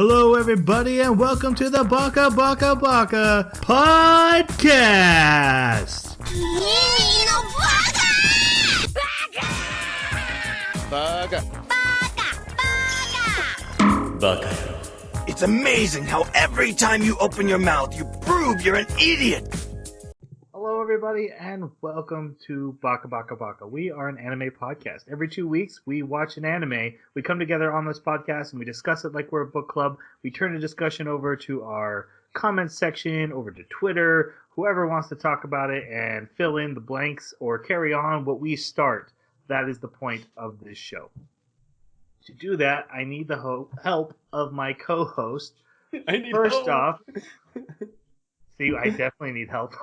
Hello, everybody, and welcome to the Baka podcast. Baka. It's amazing how every time you open your mouth, you prove you're an idiot. Hello, everybody, and welcome to Baka. We are an anime podcast. Every 2 weeks, we watch an anime. We come together on this podcast, and we discuss it like we're a book club. We turn the discussion over to our comments section, over to Twitter, whoever wants to talk about it, and fill in the blanks or carry on what we start. That is the point of this show. To do that, I need the help of my co-host. First off, see, I definitely need help.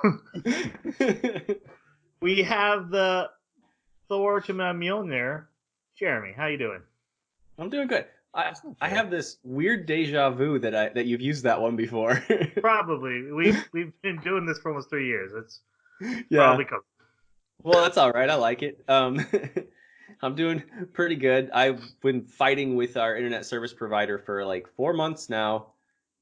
We have the Thor to my Mjolnir, Jeremy. How you doing? I'm doing good. I have this weird deja vu that you've used that one before. Probably. We've been doing this for almost 3 years. It's Yeah. probably covered. Well, that's all right. I like it. I'm doing pretty good. I've been fighting with our internet service provider for like 4 months now.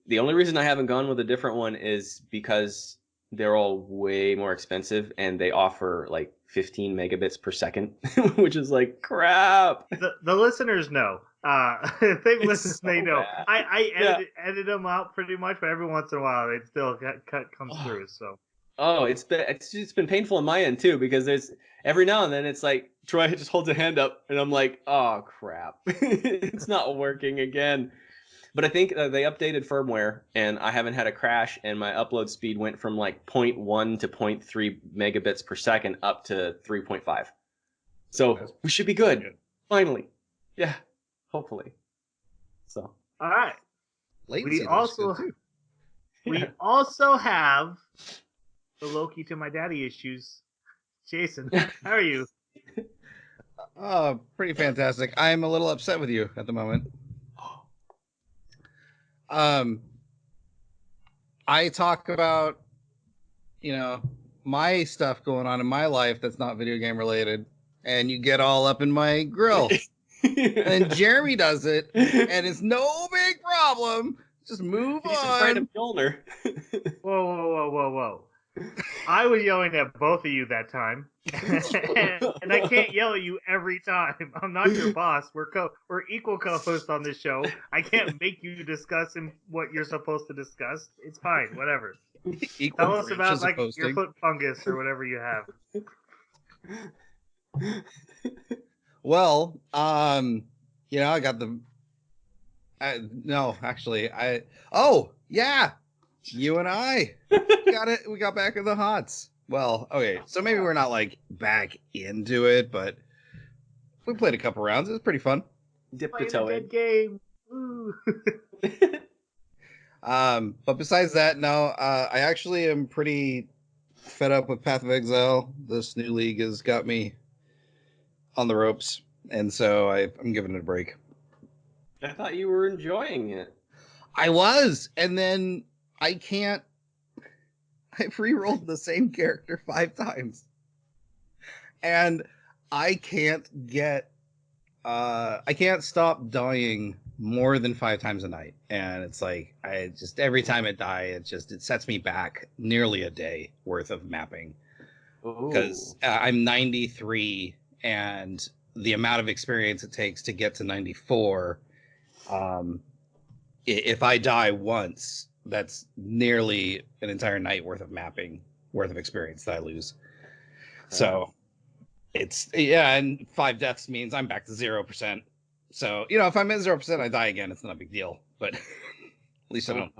The only reason I haven't gone with a different one is because they're all way more expensive and they offer like 15 megabits per second, which is like crap. The listeners know. If they've listened, so they know. bad. I edit them out pretty much, but every once in a while it still comes through. So. Oh, it's been painful on my end too, because there's every now and then it's like Troy just holds a hand up and I'm like, oh crap, it's not working again. But I think they updated firmware and I haven't had a crash, and my upload speed went from like 0.1 to 0.3 megabits per second up to 3.5. So we should be good. Finally. Yeah, hopefully. So. All right. Latency We also have the Loki to my daddy issues. Jason, how are you? Oh, pretty fantastic. I'm a little upset with you at the moment. I talk about, my stuff going on in my life that's not video game related, and you get all up in my grill. And Jeremy does it, and it's no big problem. Just move He's on. afraid of Mjolnir. Whoa. I was yelling at both of you that time. And I can't yell at you every time. I'm not your boss. We're equal co-hosts on this show. I can't make you discuss what you're supposed to discuss. It's fine, whatever. Tell us about like your foot fungus or whatever you have. Well, I got the. Oh yeah, you and I got it. We got back in the hots. Well, okay, so maybe we're not like back into it, but we played a couple rounds. It was pretty fun. Dip the toe in. Game. Woo. But besides that, no, I actually am pretty fed up with Path of Exile. This new league has got me on the ropes, and so I'm giving it a break. I thought you were enjoying it. I was, and then I re-rolled the same character 5 times, and I can't stop dying more than 5 times a night, and it's like every time I die, it sets me back nearly a day worth of mapping, because I'm 93, and the amount of experience it takes to get to 94. If I die once, that's nearly an entire night worth of mapping, worth of experience that I lose. So and 5 deaths means I'm back to 0%. So, if I'm at 0%, I die again. It's not a big deal, but at least I don't.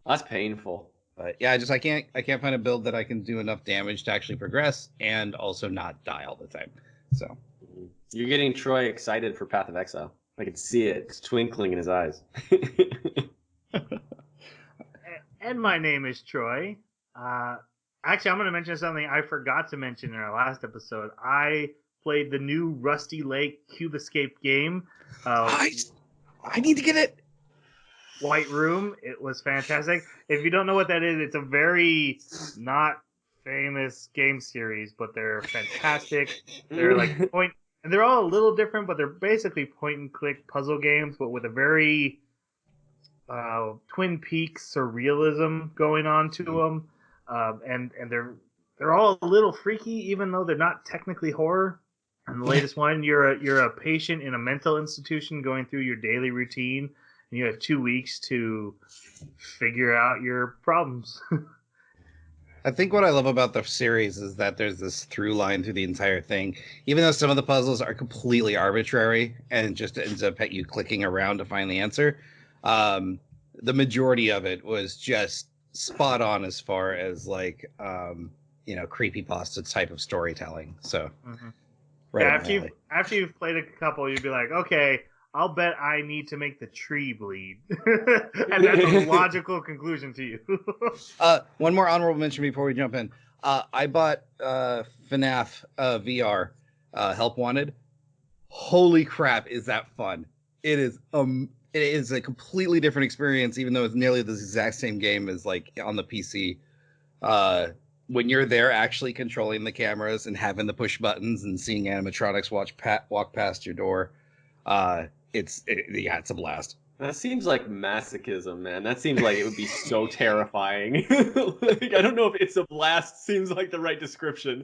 That's painful. But yeah, I can't find a build that I can do enough damage to actually progress and also not die all the time. So You're getting Troy excited for Path of Exile. I can see it. It's twinkling in his eyes. And my name is Troy. Actually, I'm going to mention something I forgot to mention in our last episode. I played the new Rusty Lake Cube Escape game. I need to get it. White Room. It was fantastic. If you don't know what that is, it's a very not famous game series, but they're fantastic. They're like point and they're all a little different, but they're basically point and click puzzle games, but with a very Twin Peaks surrealism going on to them, and they're all a little freaky, even though they're not technically horror. And the latest one, you're a patient in a mental institution going through your daily routine, and you have 2 weeks to figure out your problems. I think what I love about the series is that there's this through line through the entire thing. Even though some of the puzzles are completely arbitrary and it just ends up at you clicking around to find the answer, the majority of it was just spot on as far as like creepypasta type of storytelling. So right after you've played a couple, you'd be like, okay, I'll bet I need to make the tree bleed. And that's a logical conclusion to you. One more honorable mention before we jump in. I bought FNAF VR Help Wanted. Holy crap, is that fun. It is a completely different experience, even though it's nearly the exact same game as like on the PC. When you're there actually controlling the cameras and having the push buttons and seeing animatronics walk past your door, it's a blast. That seems like masochism, man. That seems like it would be so terrifying. Like, I don't know if it's a blast seems like the right description.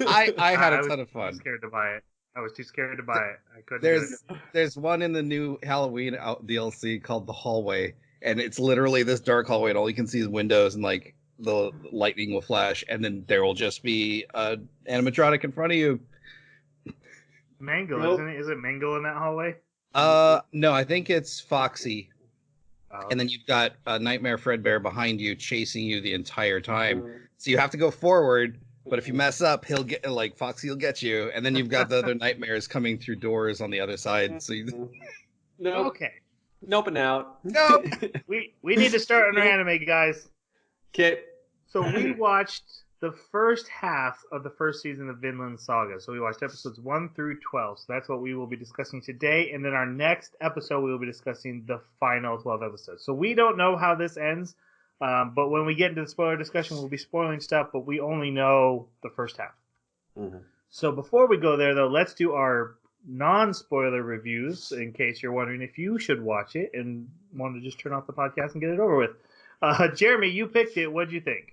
I had a ton of fun. I was scared to buy it. I was too scared to buy it. I couldn't. There's one in the new Halloween DLC called The Hallway, and it's literally this dark hallway, and all you can see is windows and like the lightning will flash, and then there will just be an animatronic in front of you. Mangle, Nope. isn't it? Is it Mangle in that hallway? No, I think it's Foxy. Oh. And then you've got Nightmare Fredbear behind you, chasing you the entire time. So you have to go forward, but if you mess up, he'll get Foxy will get you, and then you've got the other nightmares coming through doors on the other side. So Nope. Okay. Nope and out. Nope. We need to start on our anime, guys. Okay. So we watched the first half of the first season of Vinland Saga. So we watched episodes 1 through 12. So that's what we will be discussing today. And then our next episode, we will be discussing the final 12 episodes. So we don't know how this ends. But when we get into the spoiler discussion, we'll be spoiling stuff, but we only know the first half. Mm-hmm. So before we go there, though, let's do our non-spoiler reviews in case you're wondering if you should watch it and want to just turn off the podcast and get it over with. Jeremy, you picked it. What'd you think?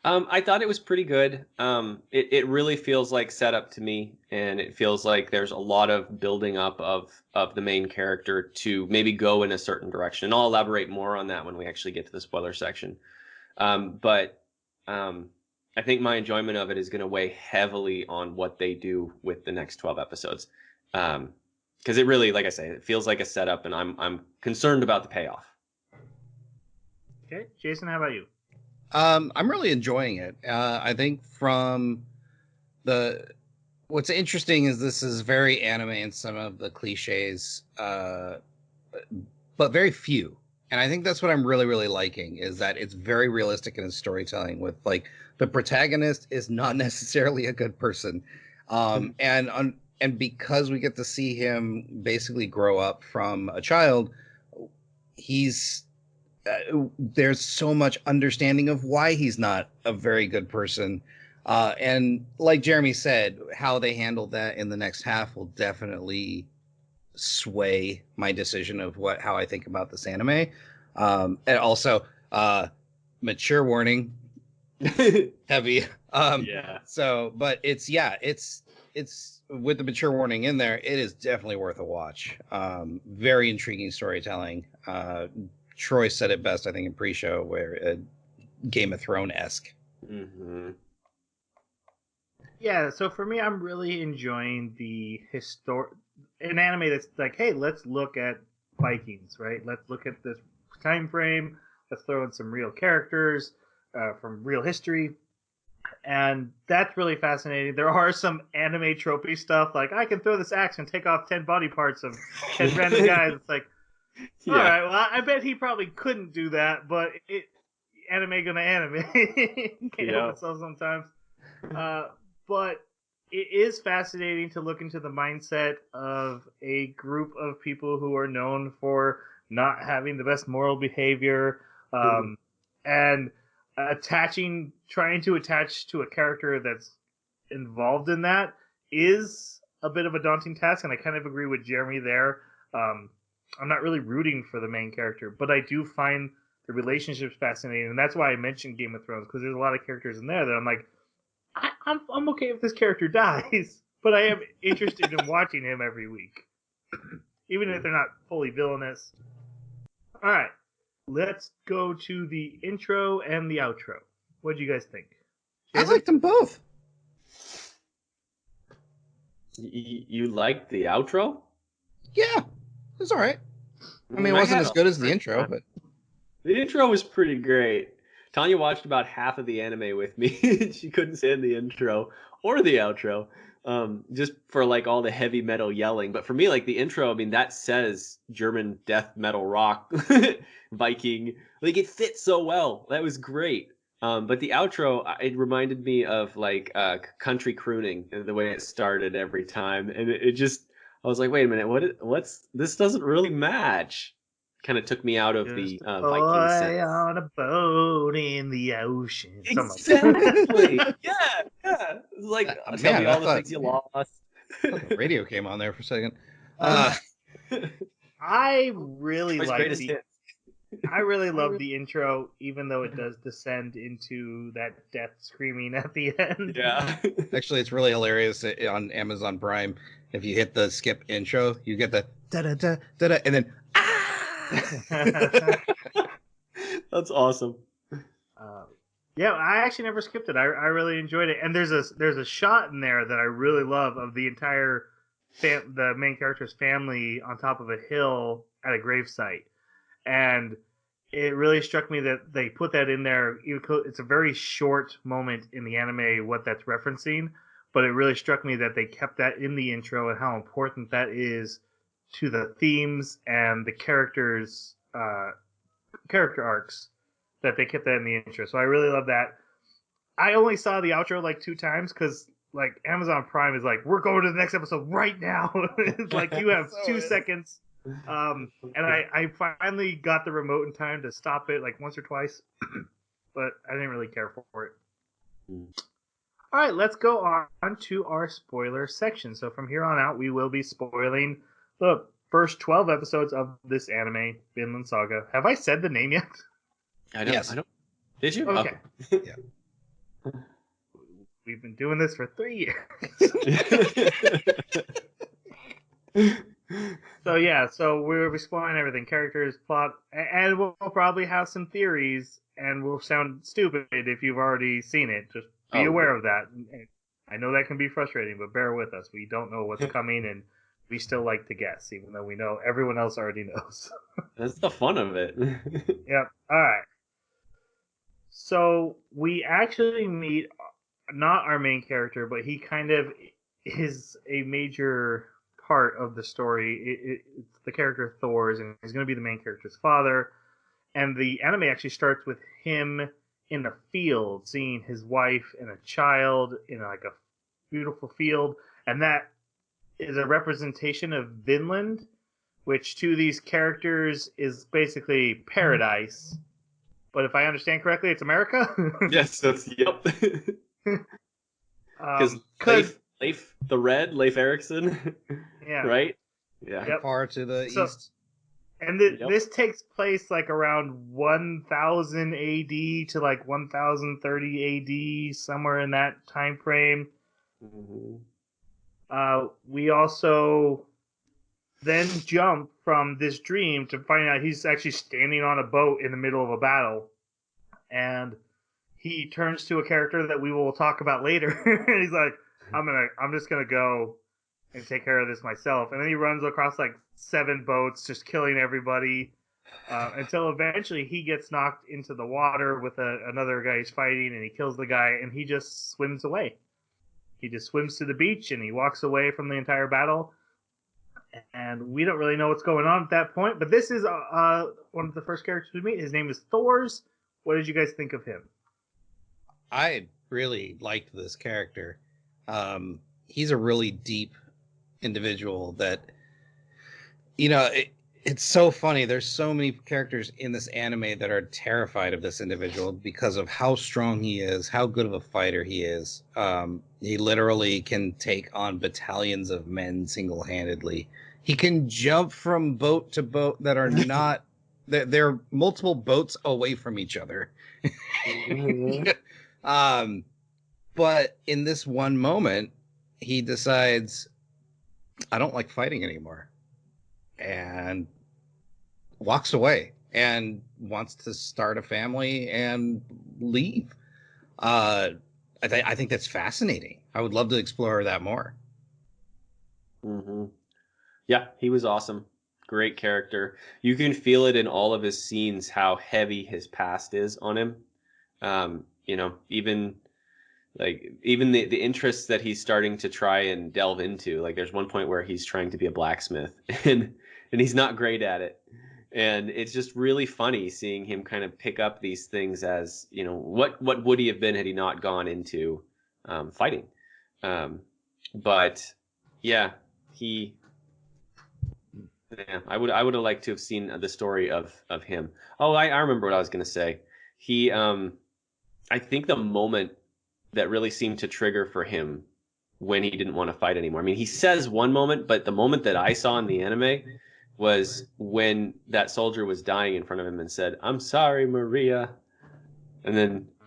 I thought it was pretty good. It really feels like setup to me, and it feels like there's a lot of building up of the main character to maybe go in a certain direction. And I'll elaborate more on that when we actually get to the spoiler section. But I think my enjoyment of it is going to weigh heavily on what they do with the next 12 episodes. Because it really, like I say, it feels like a setup, and I'm concerned about the payoff. Okay, Jason, how about you? I'm really enjoying it. I think what's interesting is this is very anime in some of the cliches, but very few. And I think that's what I'm really, really liking, is that it's very realistic in its storytelling with like the protagonist is not necessarily a good person. And because we get to see him basically grow up from a child, there's so much understanding of why he's not a very good person. And like Jeremy said, how they handled that in the next half will definitely sway my decision of how I think about this anime. And also, mature warning, heavy. Yeah. So, but it's with the mature warning in there, it is definitely worth a watch. Very intriguing storytelling. Troy said it best, I think, in pre-show, where Game of Thrones-esque. Mm-hmm. Yeah, so for me, I'm really enjoying an anime that's like, hey, let's look at Vikings, right? Let's look at this time frame. Let's throw in some real characters from real history. And that's really fascinating. There are some anime tropey stuff, like, I can throw this axe and take off 10 body parts of 10 random guys. It's like, all right, well, I bet he probably couldn't do that, but anime gonna anime. Can't help itself sometimes. But it is fascinating to look into the mindset of a group of people who are known for not having the best moral behavior, and trying to attach to a character that's involved in that is a bit of a daunting task, and I kind of agree with Jeremy there. I'm not really rooting for the main character, but I do find the relationships fascinating, and that's why I mentioned Game of Thrones, because there's a lot of characters in there that I'm like, I'm okay if this character dies, but I am interested in watching him every week, even if they're not fully villainous. All right, let's go to the intro and the outro. What do you guys think? I liked them both. You liked the outro? Yeah, it was all right. I mean, it wasn't as good as the intro, but the intro was pretty great. Tanya watched about half of the anime with me. She couldn't stand the intro or the outro, just for like all the heavy metal yelling. But for me, like the intro, I mean, that says German death metal rock, Viking. Like it fits so well. That was great. But the outro, it reminded me of like country crooning, the way it started every time, and it just, I was like, wait a minute, what's this? Doesn't really match. Kind of took me out of the Viking sense. On a boat in the ocean. Exactly. yeah. It's like, tell me all the things you lost. The radio came on there for a second. I really like I really love the the intro, even though it does descend into that death screaming at the end. Yeah. Actually, it's really hilarious on Amazon Prime. If you hit the skip intro, you get the da da da da da, and then That's awesome. Yeah, I actually never skipped it. I really enjoyed it, and there's a shot in there that I really love of the entire the main character's family on top of a hill at a gravesite, and it really struck me that they put that in there. It's a very short moment in the anime what that's referencing, but it really struck me that they kept that in the intro and how important that is to the themes and the characters' character arcs, that they kept that in the intro. So I really love that. I only saw the outro like 2 times because like Amazon Prime is like, we're going to the next episode right now. It's like you have 2 seconds. And I finally got the remote in time to stop it like once or twice, but I didn't really care for it. All right, let's go on to our spoiler section. So from here on out, we will be spoiling the first 12 episodes of this anime, Vinland Saga. Have I said the name yet? I don't. Yes. I don't. Did you? Okay. Oh. Yeah. We've been doing this for 3 years. So we're exploring everything, characters, plot, and we'll probably have some theories, and we'll sound stupid if you've already seen it. Just be aware of that. I know that can be frustrating, but bear with us. We don't know what's coming, and we still like to guess, even though we know everyone else already knows. That's the fun of it. Yep. All right. So we actually meet not our main character, but he kind of is a major part of the story. It's the character Thor's, and he's going to be the main character's father. And the anime actually starts with him in a field, seeing his wife and a child in like a beautiful field, and that is a representation of Vinland, which to these characters is basically paradise. But if I understand correctly, it's America. Yes, yep. Because Leif Erikson. Yeah. Right. Yeah. Yep. far to the east. And this takes place like around 1000 AD to like 1030 AD, somewhere in that time frame. Mm-hmm. We also then jump from this dream to find out he's actually standing on a boat in the middle of a battle, and he turns to a character that we will talk about later. And he's like, I'm just gonna go and take care of this myself. And then he runs across like 7 boats, just killing everybody, until eventually he gets knocked into the water with another guy he's fighting, and he kills the guy, and he just swims away. He just swims to the beach, and he walks away from the entire battle. And we don't really know what's going on at that point. But this is one of the first characters we meet. His name is Thor's. What did you guys think of him? I really liked this character. He's a really deep individual that, It's so funny. There's so many characters in this anime that are terrified of this individual because of how strong he is, how good of a fighter he is. He literally can take on battalions of men single-handedly. He can jump from boat to boat that are not. They're multiple boats away from each other. But in this one moment, he decides, I don't like fighting anymore, and walks away and wants to start a family and leave. I think that's fascinating. I would love to explore that more. Mm-hmm. Yeah, he was awesome. Great character. You can feel it in all of his scenes how heavy his past is on him. Even the interests that he's starting to try and delve into. Like there's one point where he's trying to be a blacksmith and he's not great at it. And it's just really funny seeing him kind of pick up these things as, what would he have been had he not gone into fighting? But yeah, I would have liked to have seen the story of him. Oh, I remember what I was going to say. I think the moment that really seemed to trigger for him when he didn't want to fight anymore. I mean, he says one moment, but the moment that I saw in the anime was when that soldier was dying in front of him and said, "I'm sorry, Maria," and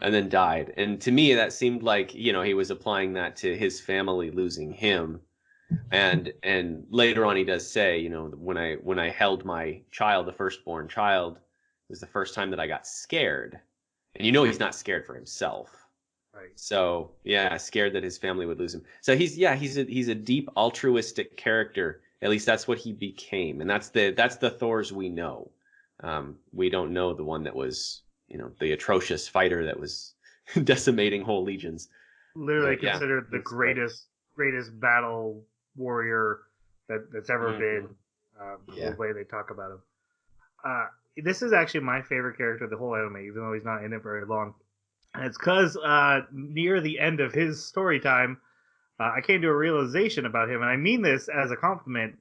then died. And to me, that seemed like, he was applying that to his family losing him. And later on, he does say, when I held my child, the firstborn child, it was the first time that I got scared. And he's not scared for himself. Right. So yeah, scared that his family would lose him. So he's a deep altruistic character. At least that's what he became, and that's the Thors we know. We don't know the one that was, the atrocious fighter that was decimating whole legions. Literally But, yeah, considered the greatest battle warrior that's ever been. The way they talk about him. This is actually my favorite character of the whole anime, even though he's not in it very long. And it's because near the end of his story time, I came to a realization about him, and I mean this as a compliment.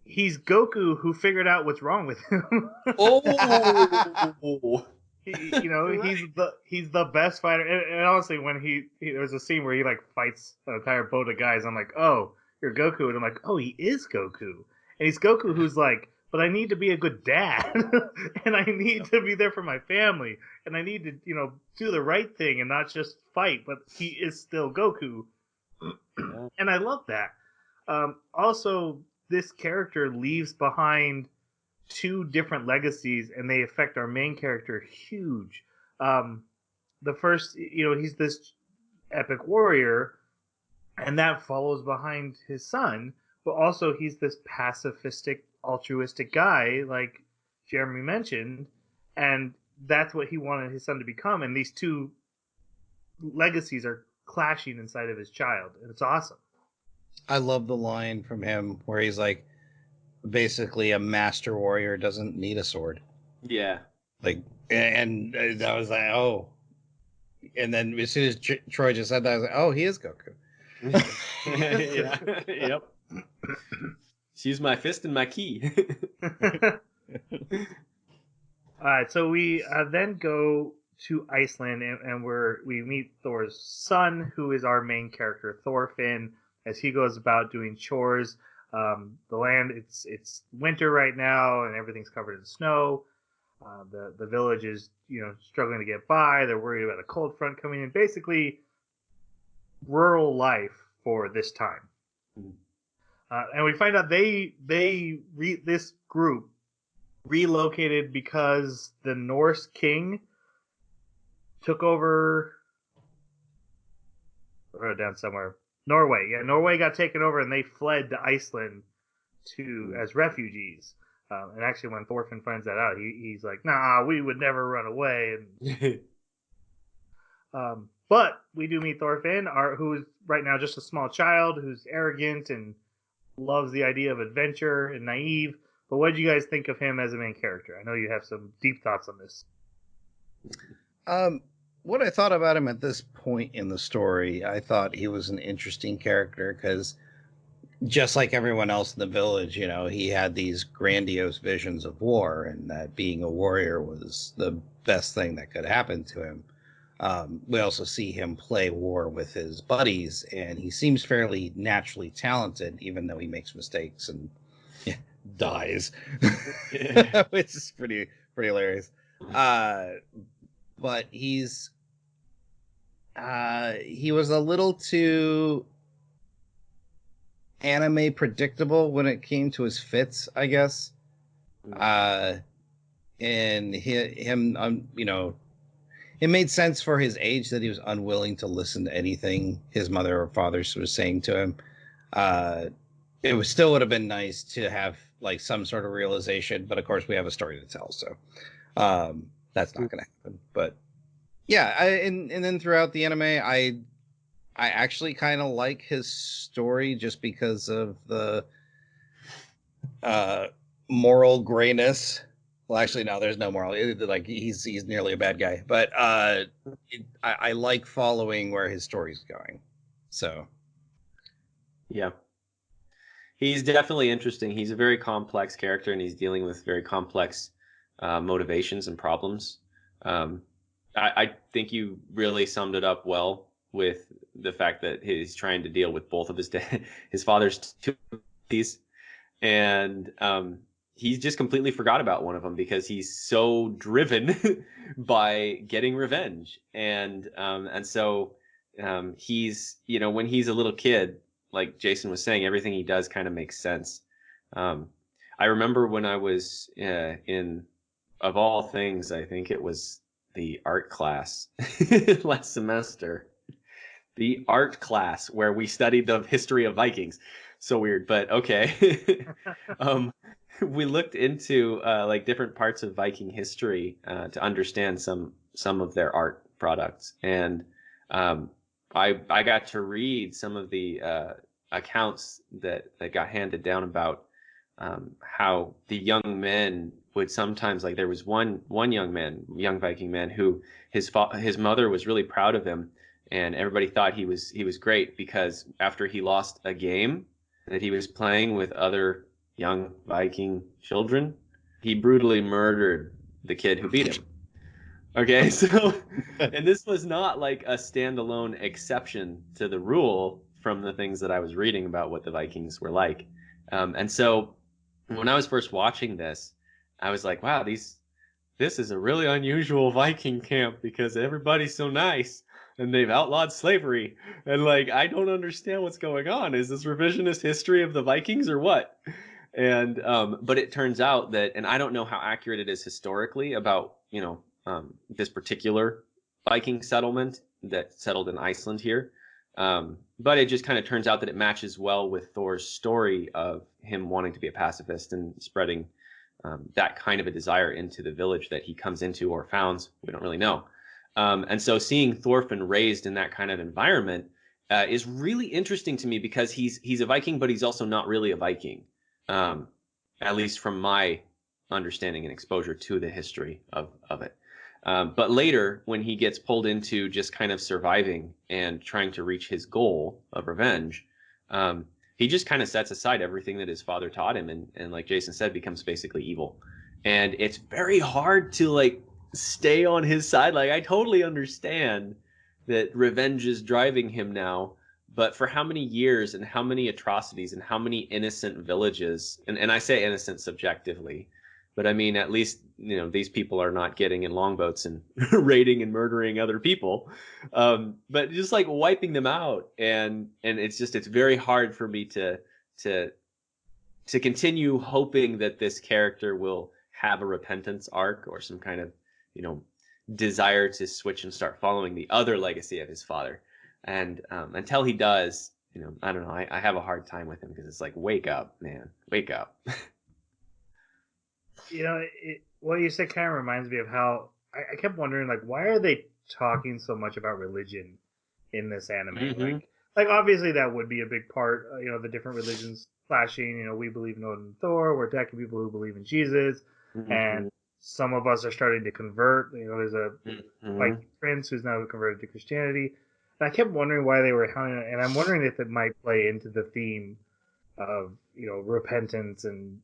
He's Goku who figured out what's wrong with him. Oh, Right. He's the best fighter. And honestly, when there's a scene where he like fights an entire boat of guys, I'm like, oh, you're Goku, and I'm like, oh, he is Goku, and he's Goku who's like, but I need to be a good dad, and I need to be there for my family, and I need to do the right thing and not just fight. But he is still Goku, and I love that. Also, this character leaves behind two different legacies, and they affect our main character huge. The first, he's this epic warrior, and that follows behind his son, but also he's this pacifistic, altruistic guy, like Jeremy mentioned, and that's what he wanted his son to become. And these two legacies are clashing inside of his child, and it's awesome. I love the line from him where he's like, basically, a master warrior doesn't need a sword. yeah. Like, and I was like, oh. And then as soon as Troy just said that, I was like, oh, he is Goku. Yeah. Yep. She's my fist and my key. All right, so we then go to Iceland, and we meet Thor's son, who is our main character, Thorfinn, as he goes about doing chores. The land, it's winter right now, and everything's covered in snow. The village is struggling to get by. They're worried about a cold front coming in. Basically, rural life for this time. And we find out this group relocated because the Norse king took over. I wrote it down somewhere. Norway. Yeah, Norway got taken over, and they fled to Iceland as refugees. And actually, when Thorfinn finds that out, he's like, "Nah, we would never run away." And but we do meet Thorfinn, who's right now just a small child who's arrogant and loves the idea of adventure and naive. But what did you guys think of him as a main character? I know you have some deep thoughts on this. What I thought about him at this point in the story, I thought he was an interesting character because just like everyone else in the village, you know, he had these grandiose visions of war, and that being a warrior was the best thing that could happen to him. We also see him play war with his buddies, and he seems fairly naturally talented, even though he makes mistakes and dies, which is pretty hilarious. But he was a little too anime predictable when it came to his fits, I guess. And him, you know, it made sense for his age that he was unwilling to listen to anything his mother or father was saying to him. It was still would have been nice to have like some sort of realization, but of course we have a story to tell, so that's not going to happen. But yeah, and then throughout the anime, I actually kind of like his story just because of the moral grayness. Well, actually, no, there's no moral. Like he's nearly a bad guy, but I like following where his story's going. So, yeah, he's definitely interesting. He's a very complex character, and he's dealing with very complex motivations and problems. I think you really summed it up well with the fact that he's trying to deal with both of his father's two these, and he just completely forgot about one of them because he's so driven by getting revenge, and so he's, you know, when he's a little kid, like Jason was saying, everything he does kind of makes sense. I remember when I was in, of all things, I think it was the art class last semester. The art class where we studied the history of Vikings. So weird, but okay. We looked into like different parts of Viking history to understand some of their art products, and I got to read some of the accounts that got handed down about how the young men would sometimes, like there was one young Viking man who his mother was really proud of him, and everybody thought he was great because after he lost a game that he was playing with other young Viking children, he brutally murdered the kid who beat him. Okay, so, and this was not like a standalone exception to the rule from the things that I was reading about what the Vikings were like. And so when I was first watching this, I was like, wow, this is a really unusual Viking camp because everybody's so nice and they've outlawed slavery. And like, I don't understand what's going on. Is this revisionist history of the Vikings or what? And but it turns out that, and I don't know how accurate it is historically about, you know, this particular Viking settlement that settled in Iceland here. But it just kind of turns out that it matches well with Thor's story of him wanting to be a pacifist and spreading that kind of a desire into the village that he comes into or founds. We don't really know. And so seeing Thorfinn raised in that kind of environment is really interesting to me because he's a Viking, but he's also not really a Viking, at least from my understanding and exposure to the history of it. But later, when he gets pulled into just kind of surviving and trying to reach his goal of revenge, he just kind of sets aside everything that his father taught him, and like Jason said, becomes basically evil. And it's very hard to like stay on his side. Like, I totally understand that revenge is driving him now, but for how many years and how many atrocities and how many innocent villages, and I say innocent subjectively, but I mean, at least, you know, these people are not getting in longboats and raiding and murdering other people, but just like wiping them out. And it's very hard for me to continue hoping that this character will have a repentance arc or some kind of, you know, desire to switch and start following the other legacy of his father. And until he does, you know, I don't know, I have a hard time with him because it's like, wake up, man, wake up. You know, what you said kind of reminds me of how I kept wondering, like, why are they talking so much about religion in this anime? Mm-hmm. Like obviously that would be a big part. You know, the different religions clashing. You know, we believe in Odin and Thor. We're attacking people who believe in Jesus, and some of us are starting to convert. You know, there's a like prince who's now converted to Christianity. And I kept wondering why they were hounding it, and I'm wondering if it might play into the theme of repentance and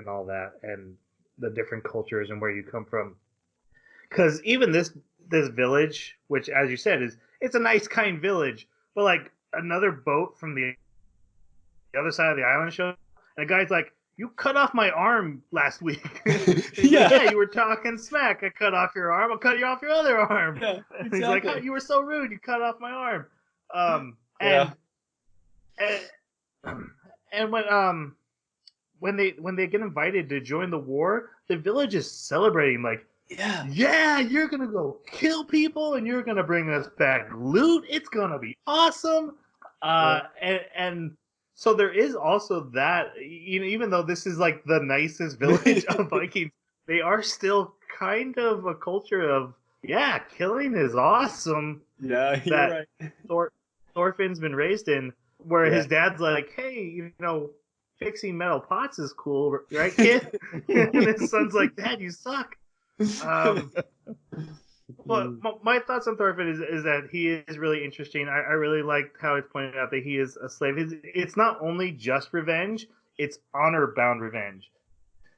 all that, and the different cultures and where you come from. Because even this village, which as you said it's a nice kind village, but like another boat from the other side of the island showed up, and the guy's like, "You cut off my arm last week." Yeah. Yeah, you were talking smack. I cut off your arm. I'll cut you off your other arm. Yeah, He's like, exactly. "Oh, you were so rude. You cut off my arm." Yeah. And when they get invited to join the war, the village is celebrating like, yeah, you're gonna go kill people and you're gonna bring us back loot. It's gonna be awesome. And so there is also that, even though this is like the nicest village of Vikings, they are still kind of a culture of, yeah, killing is awesome. Yeah, you're right. Thorfinn's been raised in, where Yeah. his dad's like, hey, fixing metal pots is cool, right, kid? And his son's like, Dad, you suck. But my thoughts on Thorfinn is that he is really interesting. I really liked how it's pointed out that he is a slave. It's not only just revenge, it's honor-bound revenge.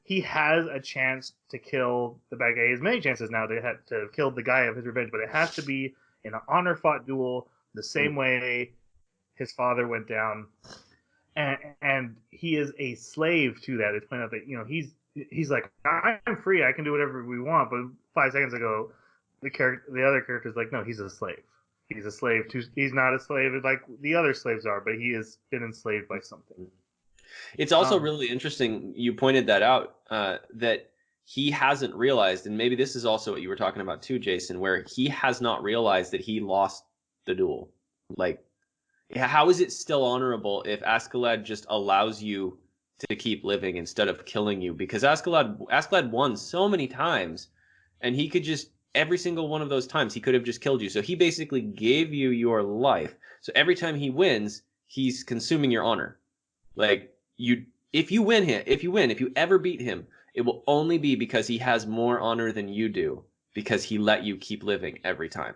He has a chance to kill the bad guy. He has many chances now to kill the guy of his revenge, but it has to be in an honor-fought duel, the same way his father went down. And he is a slave to that. It's pointed out that he's like, I'm free, I can do whatever we want. But 5 seconds ago, the other character's like, no, he's a slave. He's a slave to. He's not a slave like the other slaves are, but he has been enslaved by something. It's also really interesting. You pointed that out, that he hasn't realized, and maybe this is also what you were talking about too, Jason, where he has not realized that he lost the duel. Like, how is it still honorable if Askeladd just allows you to keep living instead of killing you? Because Askeladd won so many times, and he could just, every single one of those times, he could have just killed you. So he basically gave you your life. So every time he wins, he's consuming your honor. Like, if you ever beat him, it will only be because he has more honor than you do, because he let you keep living every time.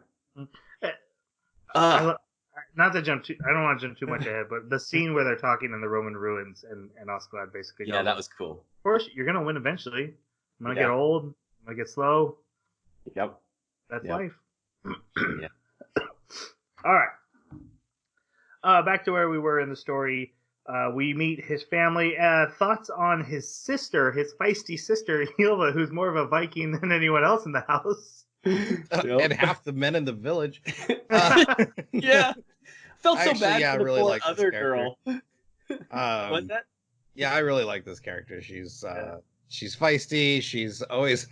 Not to jump I don't want to jump too much ahead, but the scene where they're talking in the Roman ruins and Askeladd basically goes, that was cool. Of course, you're gonna win eventually. I'm gonna get old. I'm gonna get slow. Yep. That's life. Yeah. All right. Back to where we were in the story. We meet his family. Thoughts on his sister, his feisty sister, Hilva, who's more of a Viking than anyone else in the house. And half the men in the village. Yeah. Felt so Actually, bad for the really poor like other girl. What's that? Yeah, I really like this character. She's feisty. She's always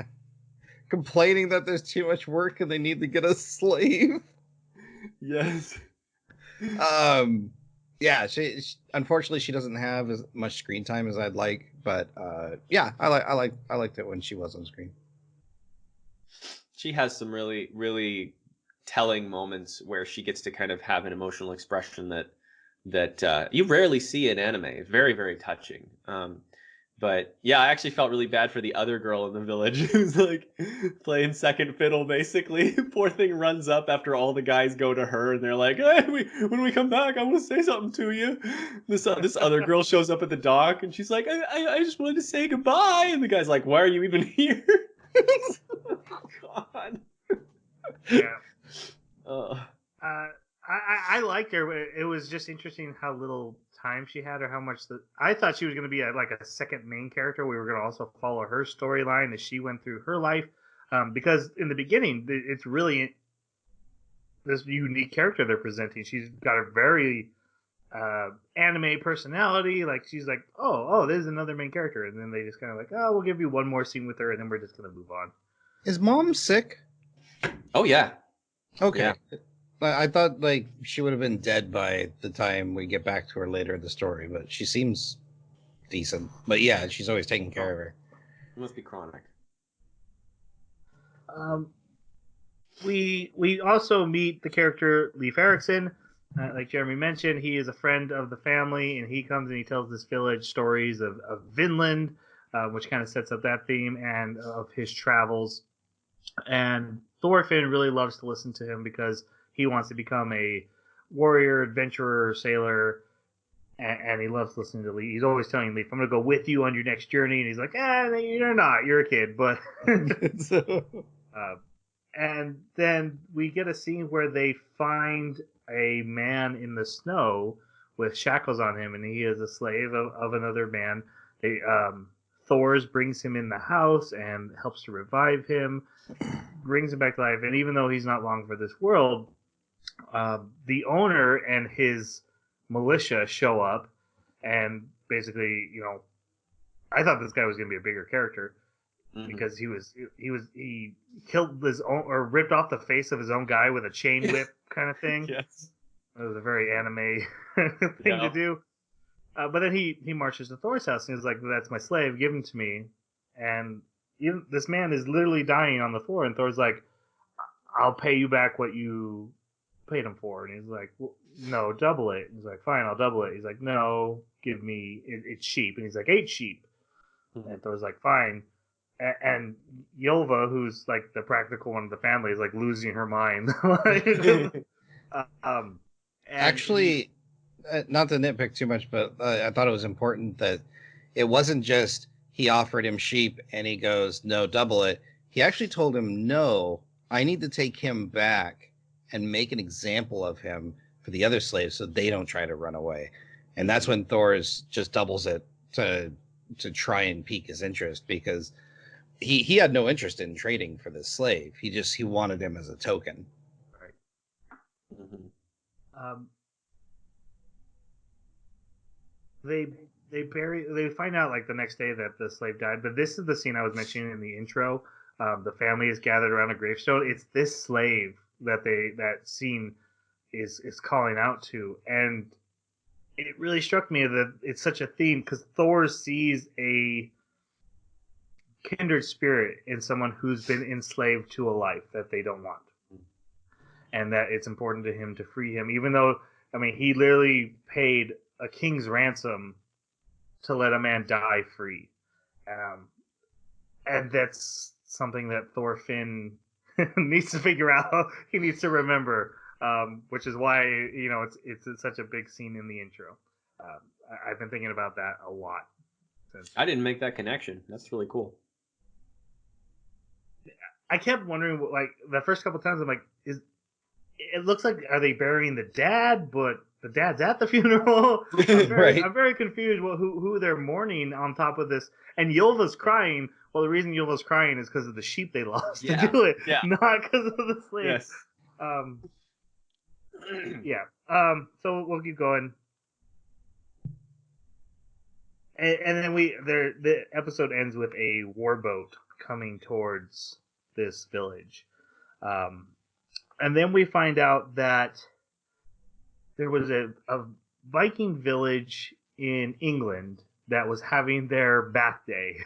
complaining that there's too much work and they need to get a slave. Yes. Yeah, she unfortunately she doesn't have as much screen time as I'd like, but yeah, I liked it when she was on screen. She has some really, really telling moments where she gets to kind of have an emotional expression that you rarely see in anime. It's very, very touching. But yeah, I actually felt really bad for the other girl in the village who's like playing second fiddle, basically. Poor thing runs up after all the guys go to her, and they're like, "Hey, when we come back, I want to say something to you." This other girl shows up at the dock, and she's like, "I just wanted to say goodbye." And the guy's like, "Why are you even here?" God. Yeah. I I liked her. It was just interesting how little time she had, or how much I thought she was going to be like a second main character. We were going to also follow her storyline as she went through her life, because in the beginning it's really this unique character they're presenting. She's got a very anime personality. Like, she's like, oh, there's another main character, and then they just kind of like, oh, we'll give you one more scene with her, and then we're just going to move on. Is Mom sick? Oh yeah. Okay. Yeah. I thought like she would have been dead by the time we get back to her later in the story, but she seems decent. But yeah, she's always taking care of her. It must be chronic. We also meet the character Leif Erikson. Like Jeremy mentioned, he is a friend of the family, and he comes and he tells this village stories of Vinland, which kind of sets up that theme, and of his travels. And Thorfinn really loves to listen to him because he wants to become a warrior, adventurer, sailor, and he loves listening to Leaf. He's always telling Leaf, "I'm gonna go with you on your next journey," and he's like, you're not. You're a kid." But and then we get a scene where they find a man in the snow with shackles on him, and he is a slave of another man. Thor's brings him in the house and helps to revive him, brings him back to life. And even though he's not long for this world, the owner and his militia show up, and basically, I thought this guy was going to be a bigger character because he killed his own, or ripped off the face of his own guy with a chain whip kind of thing. Yes, it was a very anime thing to do. But then he marches to Thor's house and he's like, "That's my slave. Give him to me." And this man is literally dying on the floor, and Thor's like, "I'll pay you back what you paid him for." And he's like, "Well, no, double it." He's like, "Fine, I'll double it." He's like, "No, give me it's sheep." And he's like, "8 sheep." And Thor's like, "Fine." And Yolva, who's like the practical one of the family, is like losing her mind. Actually, not to nitpick too much, but I thought it was important that it wasn't just he offered him sheep and he goes, "No, double it." He actually told him, "No, I need to take him back and make an example of him for the other slaves so they don't try to run away." And that's when Thor's just doubles it to try and pique his interest, because he had no interest in trading for this slave. He wanted him as a token. Right. They find out like the next day that the slave died, but this is the scene I was mentioning in the intro. The family is gathered around a gravestone. It's this slave that scene is calling out to, and it really struck me that it's such a theme because Thor sees a kindred spirit in someone who's been enslaved to a life that they don't want, and that it's important to him to free him, even though he literally paid a king's ransom to let a man die free, and that's something that Thorfinn needs to figure out. He needs to remember, which is why it's such a big scene in the intro. I've been thinking about that a lot. I didn't make that connection. That's really cool. I kept wondering, like the first couple times, I'm like, it looks like, are they burying the dad? But the dad's at the funeral. I'm very confused. Well, who they're mourning on top of this? And Yolva's crying. Well, the reason Yolva's crying is because of the sheep they lost to do it, not because of the slaves. Yes. So we'll keep going. And then the episode ends with a warboat coming towards this village. And then we find out that there was a Viking village in England that was having their bath day.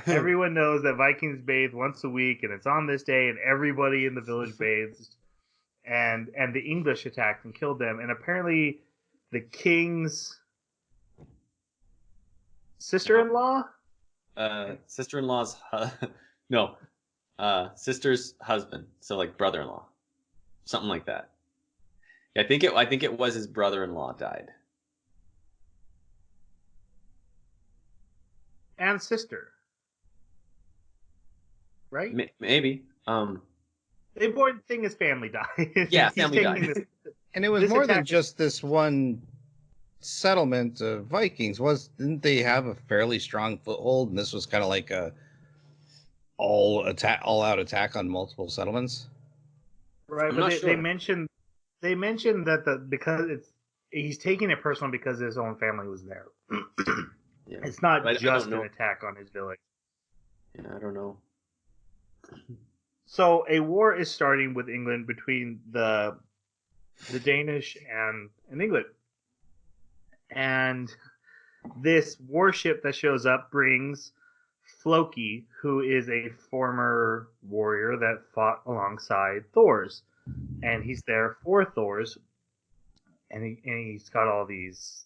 Everyone knows that Vikings bathe once a week, and it's on this day, and everybody in the village bathes. And the English attacked and killed them. And apparently the king's sister-in-law? Sister-in-law's... sister's husband. So like brother-in-law. Something like that. I think it was his brother-in-law died. And sister. Right? Maybe. The important thing is family died. Yeah, family died. And it was more than just this one settlement of Vikings. Didn't they have a fairly strong foothold, and this was kind of like a all-out attack on multiple settlements? Right, but they mentioned that because he's taking it personal because his own family was there. Yeah. It's not just an attack on his village. Yeah, I don't know. So a war is starting with England between the Danish and England. And this warship that shows up brings Floki, who is a former warrior that fought alongside Thor's. And he's there for Thor's. And he's got all these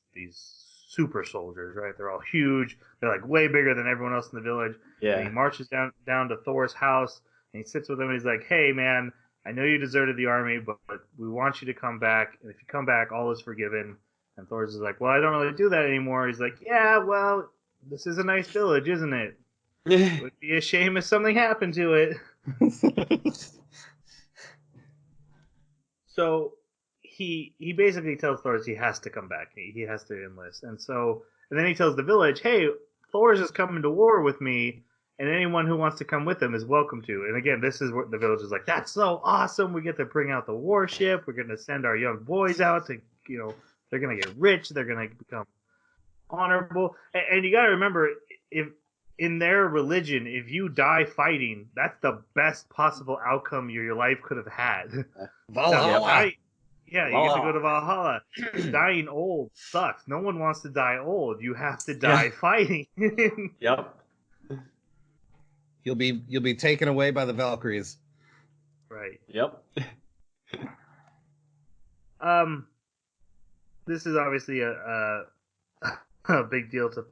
super soldiers, right? They're all huge. They're like way bigger than everyone else in the village. Yeah. And he marches down to Thor's house, and he sits with him, and he's like, "Hey, man, I know you deserted the army, but we want you to come back. And if you come back, all is forgiven. And Thor's is like, well, I don't really do that anymore. He's like, yeah, well, this is a nice village, isn't it? It would be a shame if something happened to it. So he basically tells Thor he has to come back. He has to enlist. And then he tells the village, hey, Thor's is coming to war with me, and anyone who wants to come with him is welcome to. And again, this is what the village is like, that's so awesome. We get to bring out the warship. We're going to send our young boys out to, they're going to get rich. They're going to become honorable. And you got to remember, if in their religion, if you die fighting, that's the best possible outcome your life could have had. Valhalla. You get to go to Valhalla. Dying old sucks. No one wants to die old. You have to die fighting. Yep. You'll be taken away by the Valkyries. Right. Yep. This is obviously a big deal to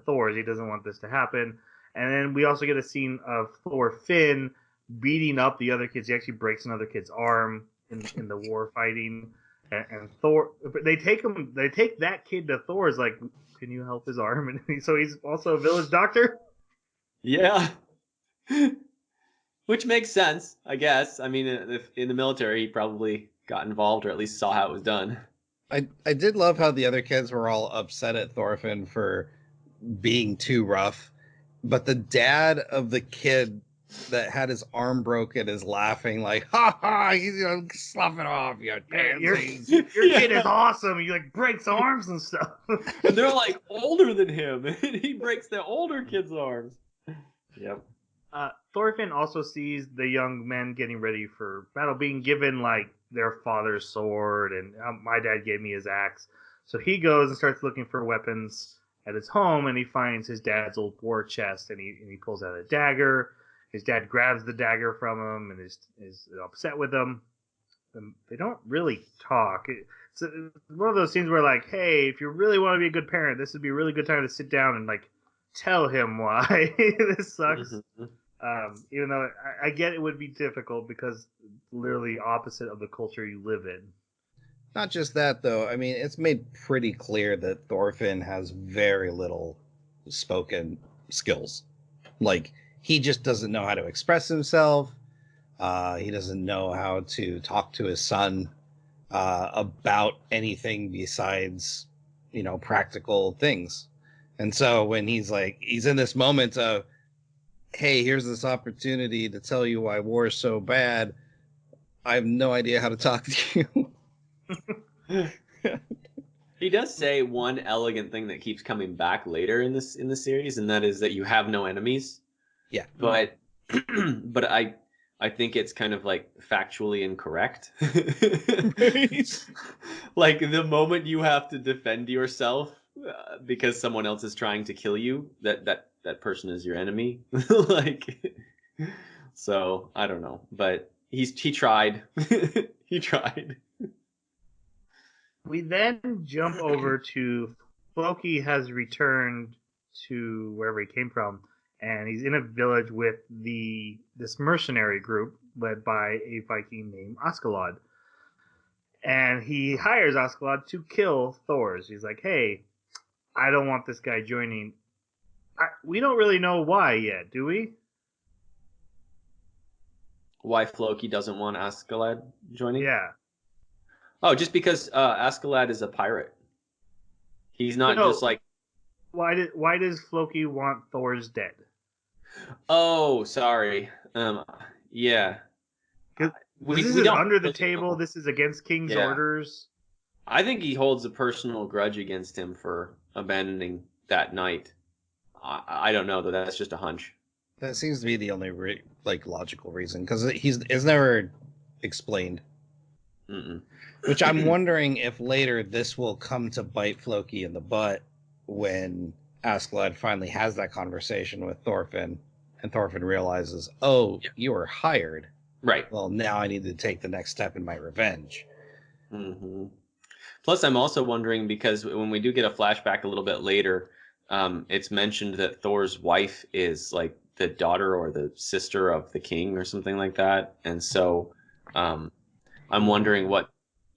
Thor. He doesn't want this to happen. And then we also get a scene of Thorfinn beating up the other kids. He actually breaks another kid's arm in the war fighting. And Thor, they take that kid to Thor's like, can you help his arm? And so he's also a village doctor. Yeah. Which makes sense, I guess. I mean, if in the military, he probably got involved or at least saw how it was done. I did love how the other kids were all upset at Thorfinn for being too rough, but the dad of the kid that had his arm broken is laughing like, ha ha, he's gonna slough it off, you pansies. Your kid is awesome. He like breaks arms and stuff. And they're like older than him, and he breaks the older kid's arms. Yep. Thorfinn also sees the young men getting ready for battle, being given like their father's sword, and my dad gave me his axe. So he goes and starts looking for weapons at his home, and he finds his dad's old war chest, and he pulls out a dagger. His dad grabs the dagger from him and is upset with him. And they don't really talk. It's one of those scenes where like, hey, if you really want to be a good parent, this would be a really good time to sit down and like tell him why this sucks. Even though I get it would be difficult because it's literally opposite of the culture you live in. Not just that, though. I mean, it's made pretty clear that Thorfinn has very little spoken skills. Like, he just doesn't know how to express himself. He doesn't know how to talk to his son about anything besides, practical things. And so when he's in this moment of, hey, here's this opportunity to tell you why war is so bad, I have no idea how to talk to you. He does say one elegant thing that keeps coming back later in the series, and that is that you have no enemies. Yeah. But I think it's kind of like factually incorrect. Like the moment you have to defend yourself because someone else is trying to kill you, that person is your enemy. Like, so I don't know, but he tried. He tried. We then jump over to Floki has returned to wherever he came from, and he's in a village with this mercenary group led by a Viking named Askeladd. And he hires Askeladd to kill Thor's. He's like, hey, I don't want this guy joining. We don't really know why yet, do we? Why Floki doesn't want Askeladd joining? Yeah. Oh, just because Askeladd is a pirate. He's not just like. Why does Floki want Thor's dead? Oh, sorry. Yeah. This is under the table. This is against King's orders. I think he holds a personal grudge against him for abandoning that night. I don't know, though. That's just a hunch. That seems to be the only logical reason, because it's never explained. Mm-mm. Which I'm wondering if later this will come to bite Floki in the butt when Askeladd finally has that conversation with Thorfinn, and Thorfinn realizes, oh, you were hired. Right. Well, now I need to take the next step in my revenge. Mm-hmm. Plus, I'm also wondering, because when we do get a flashback a little bit later, it's mentioned that Thor's wife is like the daughter or the sister of the king or something like that. And so I'm wondering what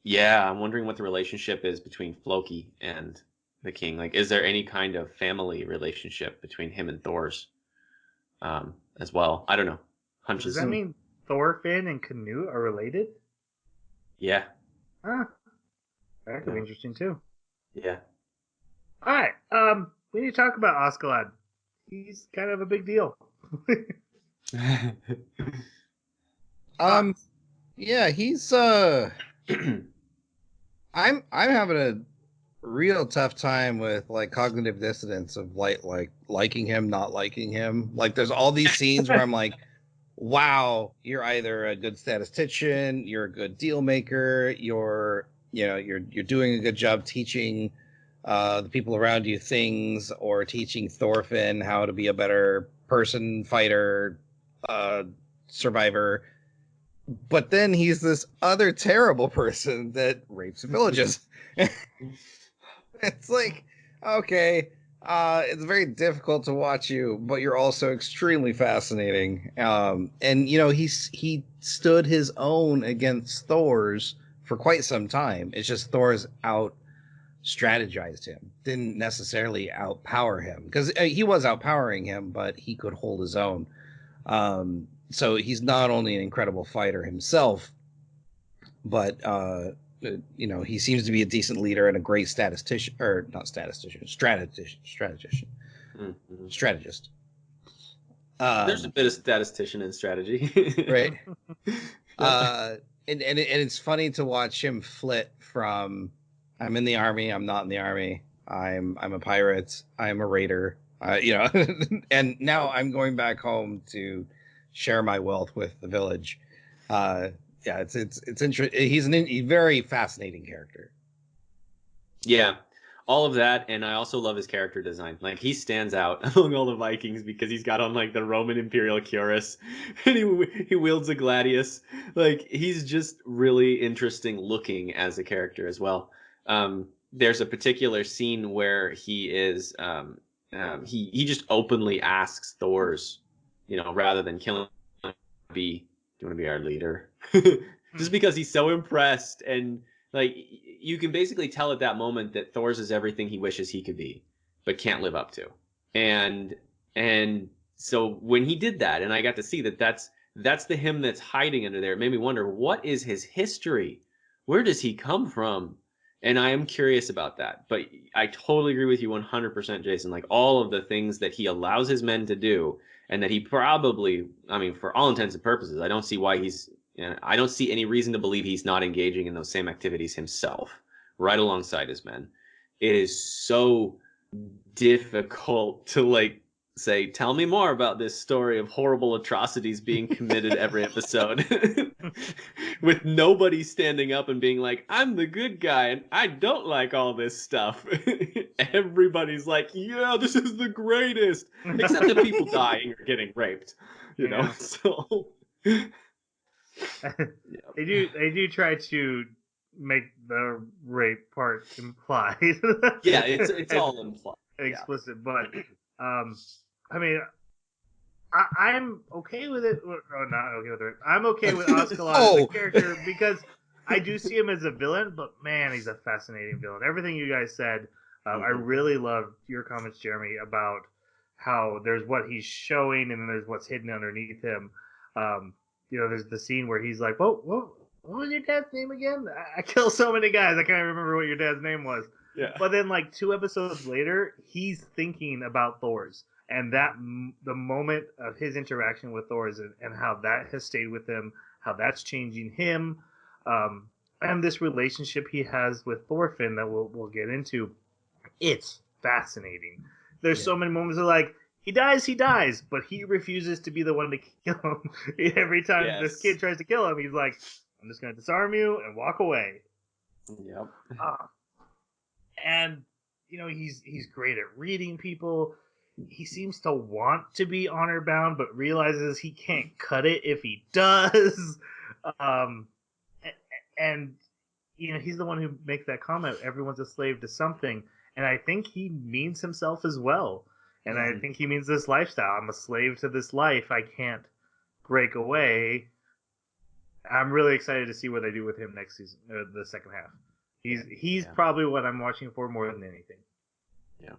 Yeah, I'm wondering what the relationship is between Floki and the king. Like, is there any kind of family relationship between him and Thor's as well? I don't know. Does Hunches. that mean Thorfinn and Canute are related? Yeah. Huh. That could be Yeah. interesting too. Yeah. All right. We need to talk about Askeladd. He's kind of a big deal. Yeah, he's I'm having a real tough time with like cognitive dissonance of like liking him, not liking him. Like there's all these scenes where I'm like, wow, you're either a good statistician, you're a good deal maker, you're doing a good job teaching the people around you things, or teaching Thorfinn how to be a better person, fighter, survivor. But then he's this other terrible person that rapes villages. It's like, okay, it's very difficult to watch you, but you're also extremely fascinating. And he stood his own against Thor's for quite some time. It's just Thor's out strategized him, didn't necessarily outpower him, because he was outpowering him, but he could hold his own. So he's not only an incredible fighter himself, but he seems to be a decent leader and a great statistician, or not statistician, strategist. Mhm. Strategist. There's a bit of statistician in strategy. Right. And it's funny to watch him flit from, I'm in the army, I'm not in the army, I'm a pirate, I'm a raider, and now I'm going back home to share my wealth with the village. Yeah, it's interesting. He's a very fascinating character. Yeah, all of that, and I also love his character design. Like, he stands out among all the Vikings because he's got on like the Roman imperial cuirass, and he wields a gladius. Like, he's just really interesting looking as a character as well. There's a particular scene where he is he just openly asks Thor's, rather than killing, do you want to be our leader? Just because he's so impressed, and like, you can basically tell at that moment that Thor's is everything he wishes he could be, but can't live up to. And so when he did that, and I got to see that that's the him that's hiding under there, it made me wonder, what is his history? Where does he come from? And I am curious about that. But I totally agree with you 100%, Jason. Like, all of the things that he allows his men to do, and that he probably, I mean, for all intents and purposes, I don't see why I don't see any reason to believe he's not engaging in those same activities himself, right alongside his men. It is so difficult to like say, tell me more about this story of horrible atrocities being committed every episode, with nobody standing up and being like, I'm the good guy and I don't like all this stuff. Everybody's like, yeah, this is the greatest, except the people dying or getting raped, Yeah. So They do try to make the rape part implied. yeah, it's all implied. Explicit, but I mean, I'm okay with it. Oh, not okay with it. I'm okay with Askeladd as a character because I do see him as a villain, but man, he's a fascinating villain. Everything you guys said, I really loved your comments, Jeremy, about how there's what he's showing and then there's what's hidden underneath him. There's the scene where he's like, "Whoa, what was your dad's name again? I killed so many guys, I can't remember what your dad's name was." Yeah. But then, like 2 episodes later, he's thinking about Thor's, and the moment of his interaction with Thor's and how that has stayed with him, how that's changing him, and this relationship he has with Thorfinn that we'll get into. It's fascinating. There's so many moments of like, he dies, but he refuses to be the one to kill him. Every time this kid tries to kill him, he's like, I'm just going to disarm you and walk away. Yep. And he's great at reading people. He seems to want to be honor bound, but realizes he can't cut it if he does. And he's the one who makes that comment, everyone's a slave to something, and I think he means himself as well. And I think he means this lifestyle. I'm a slave to this life. I can't break away. I'm really excited to see what they do with him next season, the second half. He's probably what I'm watching for more than anything. Yeah.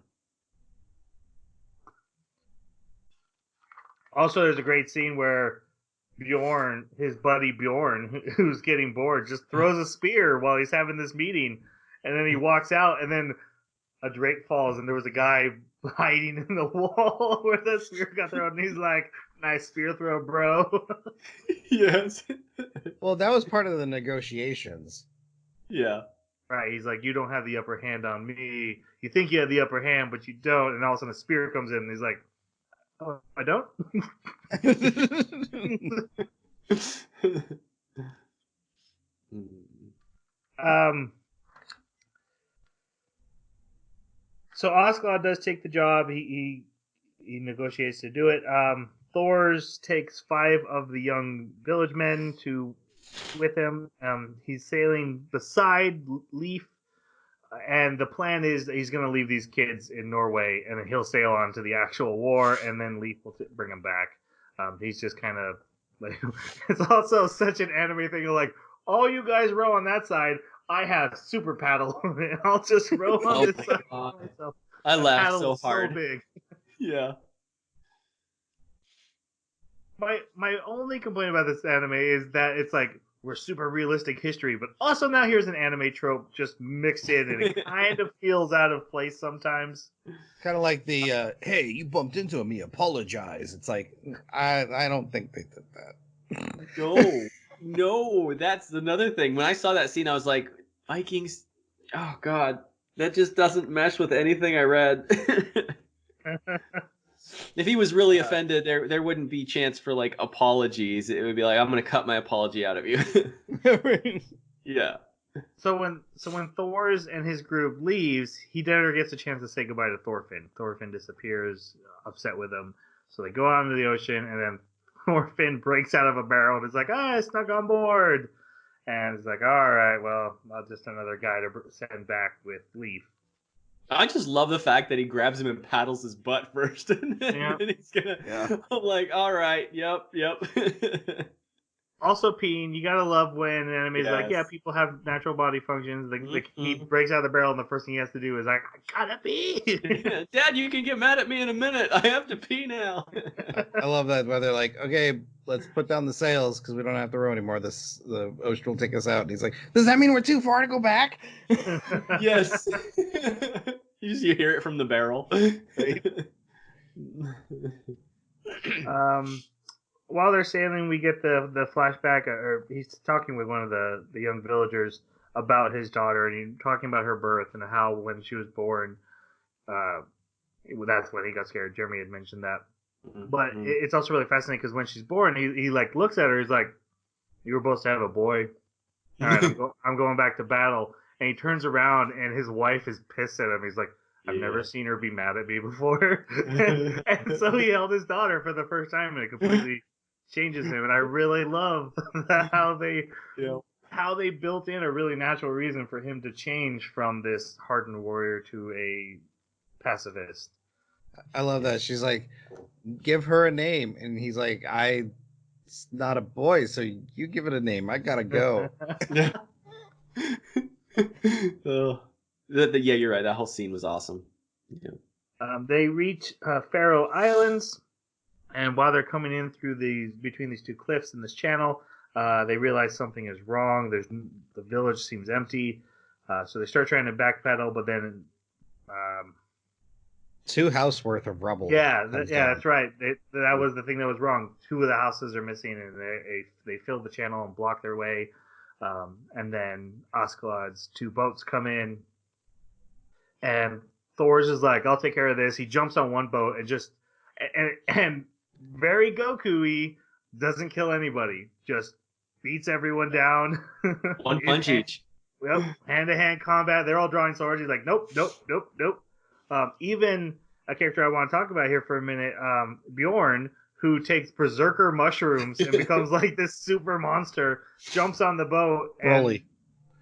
Also, there's a great scene where Bjorn, his buddy Bjorn, who's getting bored, just throws a spear while he's having this meeting, and then he walks out, and then a drake falls, and there was a guy hiding in the wall where the spear got thrown, and he's like, "Nice spear throw, bro." Yes. Well, that was part of the negotiations. Yeah. Right, he's like, "You don't have the upper hand on me. You think you have the upper hand, but you don't." And all of a sudden, a spear comes in, and he's like, "Oh, I don't." So Osclaw does take the job. He negotiates to do it. Thors takes 5 of the young village men with him. He's sailing beside Leif, and the plan is that he's going to leave these kids in Norway, and then he'll sail on to the actual war, and then Leif will bring them back. He's just kind of like, it's also such an anime thing of like, all you guys row on that side, I have super paddle, and I'll just row on this side myself. I laughed so Paddle hard. so big. Yeah. My only complaint about this anime is that it's like, we're super realistic history, but also now here's an anime trope just mixed in, and it kind of feels out of place sometimes. Kind of like the hey, you bumped into me, apologize. It's like, I don't think they did that. No, that's another thing. When I saw that scene, I was like, Vikings, oh god, that just doesn't mesh with anything I read. If he was really offended, there wouldn't be chance for like apologies. It would be like, I'm gonna cut my apology out of you. Yeah. So when Thor's and his group leaves, he never gets a chance to say goodbye to Thorfinn. Thorfinn disappears, upset with him. So they go out into the ocean, and then Thorfinn breaks out of a barrel and is like, I snuck on board. And it's like, all right, well, just another guy to send back with Leif. I just love the fact that he grabs him and paddles his butt first, and then he's gonna. Yeah. I'm like, all right, yep. Also, peeing, you gotta love when an anime's like, yeah, people have natural body functions. He breaks out of the barrel, and the first thing he has to do is like, I gotta pee. Dad, you can get mad at me in a minute. I have to pee now. I love that where they're like, okay, let's put down the sails because we don't have to row anymore. The ocean will take us out. And he's like, does that mean we're too far to go back? Yes. You hear it from the barrel. While they're sailing, we get the flashback, or he's talking with one of the young villagers about his daughter, and he's talking about her birth and how when she was born, that's when he got scared. Jeremy had mentioned that. But it's also really fascinating because when she's born, he like looks at her, he's like, you were supposed to have a boy. All right, I'm going back to battle. And he turns around, and his wife is pissed at him. He's like, I've never seen her be mad at me before. And so he held his daughter for the first time, and it completely changes him. And I really love how they built in a really natural reason for him to change from this hardened warrior to a pacifist. I love that. She's like, give her a name. And he's like, it's not a boy, so you give it a name. I gotta go. Yeah, you're right. That whole scene was awesome. Yeah. They reach Faroe Islands, and while they're coming in between these two cliffs in this channel, they realize something is wrong. The village seems empty, so they start trying to backpedal, but then 2 house worth of rubble. Yeah, that's right. That was the thing that was wrong. 2 of the houses are missing, and they filled the channel and blocked their way. And then Askeladd's 2 boats come in, and Thor's is like, I'll take care of this. He jumps on one boat and very Goku-y, doesn't kill anybody, just beats everyone down. One punch each. Yep, hand-to-hand combat. They're all drawing swords. He's like, nope. Even a character I want to talk about here for a minute, Bjorn, who takes berserker mushrooms and becomes like this super monster, jumps on the boat. Broly.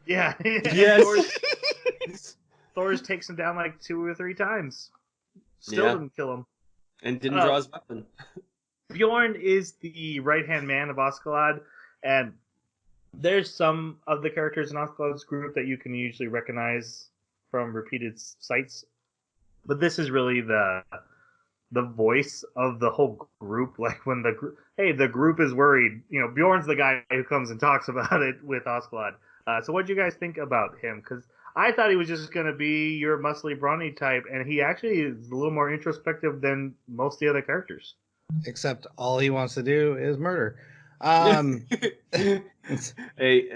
Yeah. Yes. Thor's takes him down like 2 or 3 times. Still didn't kill him. And didn't draw his weapon. Bjorn is the right-hand man of Askeladd, and There's some of the characters in Osclad's group that you can usually recognize from repeated sites, but this is really the voice of the whole group. Like when the group is worried, Bjorn's the guy who comes and talks about it with Osclad. So what do you guys think about him? Because I thought he was just going to be your muscly brawny type, and he actually is a little more introspective than most of the other characters. Except all he wants to do is murder.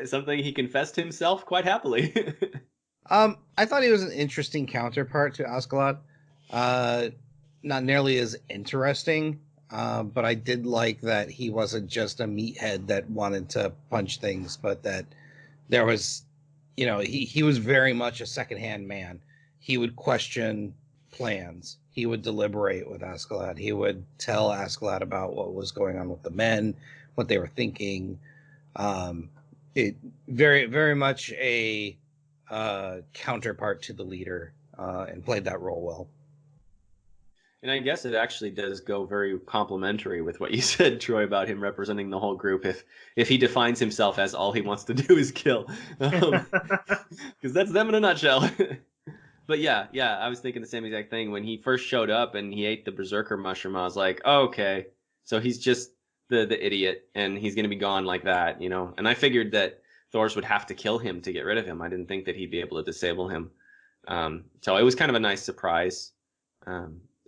Something he confessed himself quite happily. I thought he was an interesting counterpart to Askeladd. Not nearly as interesting, but I did like that he wasn't just a meathead that wanted to punch things, but that there was, he was very much a secondhand man. He would question plans. He would deliberate with Askeladd. He would tell Askeladd about what was going on with the men, what they were thinking. It very, very much a counterpart to the leader, and played that role well. And I guess it actually does go very complimentary with what you said, Troy, about him representing the whole group. If he defines himself as all he wants to do is kill, because that's them in a nutshell. But yeah, I was thinking the same exact thing when he first showed up and he ate the berserker mushroom. I was like, oh, okay, so he's just the idiot, and he's gonna be gone like that, And I figured that Thors would have to kill him to get rid of him. I didn't think that he'd be able to disable him. So it was kind of a nice surprise.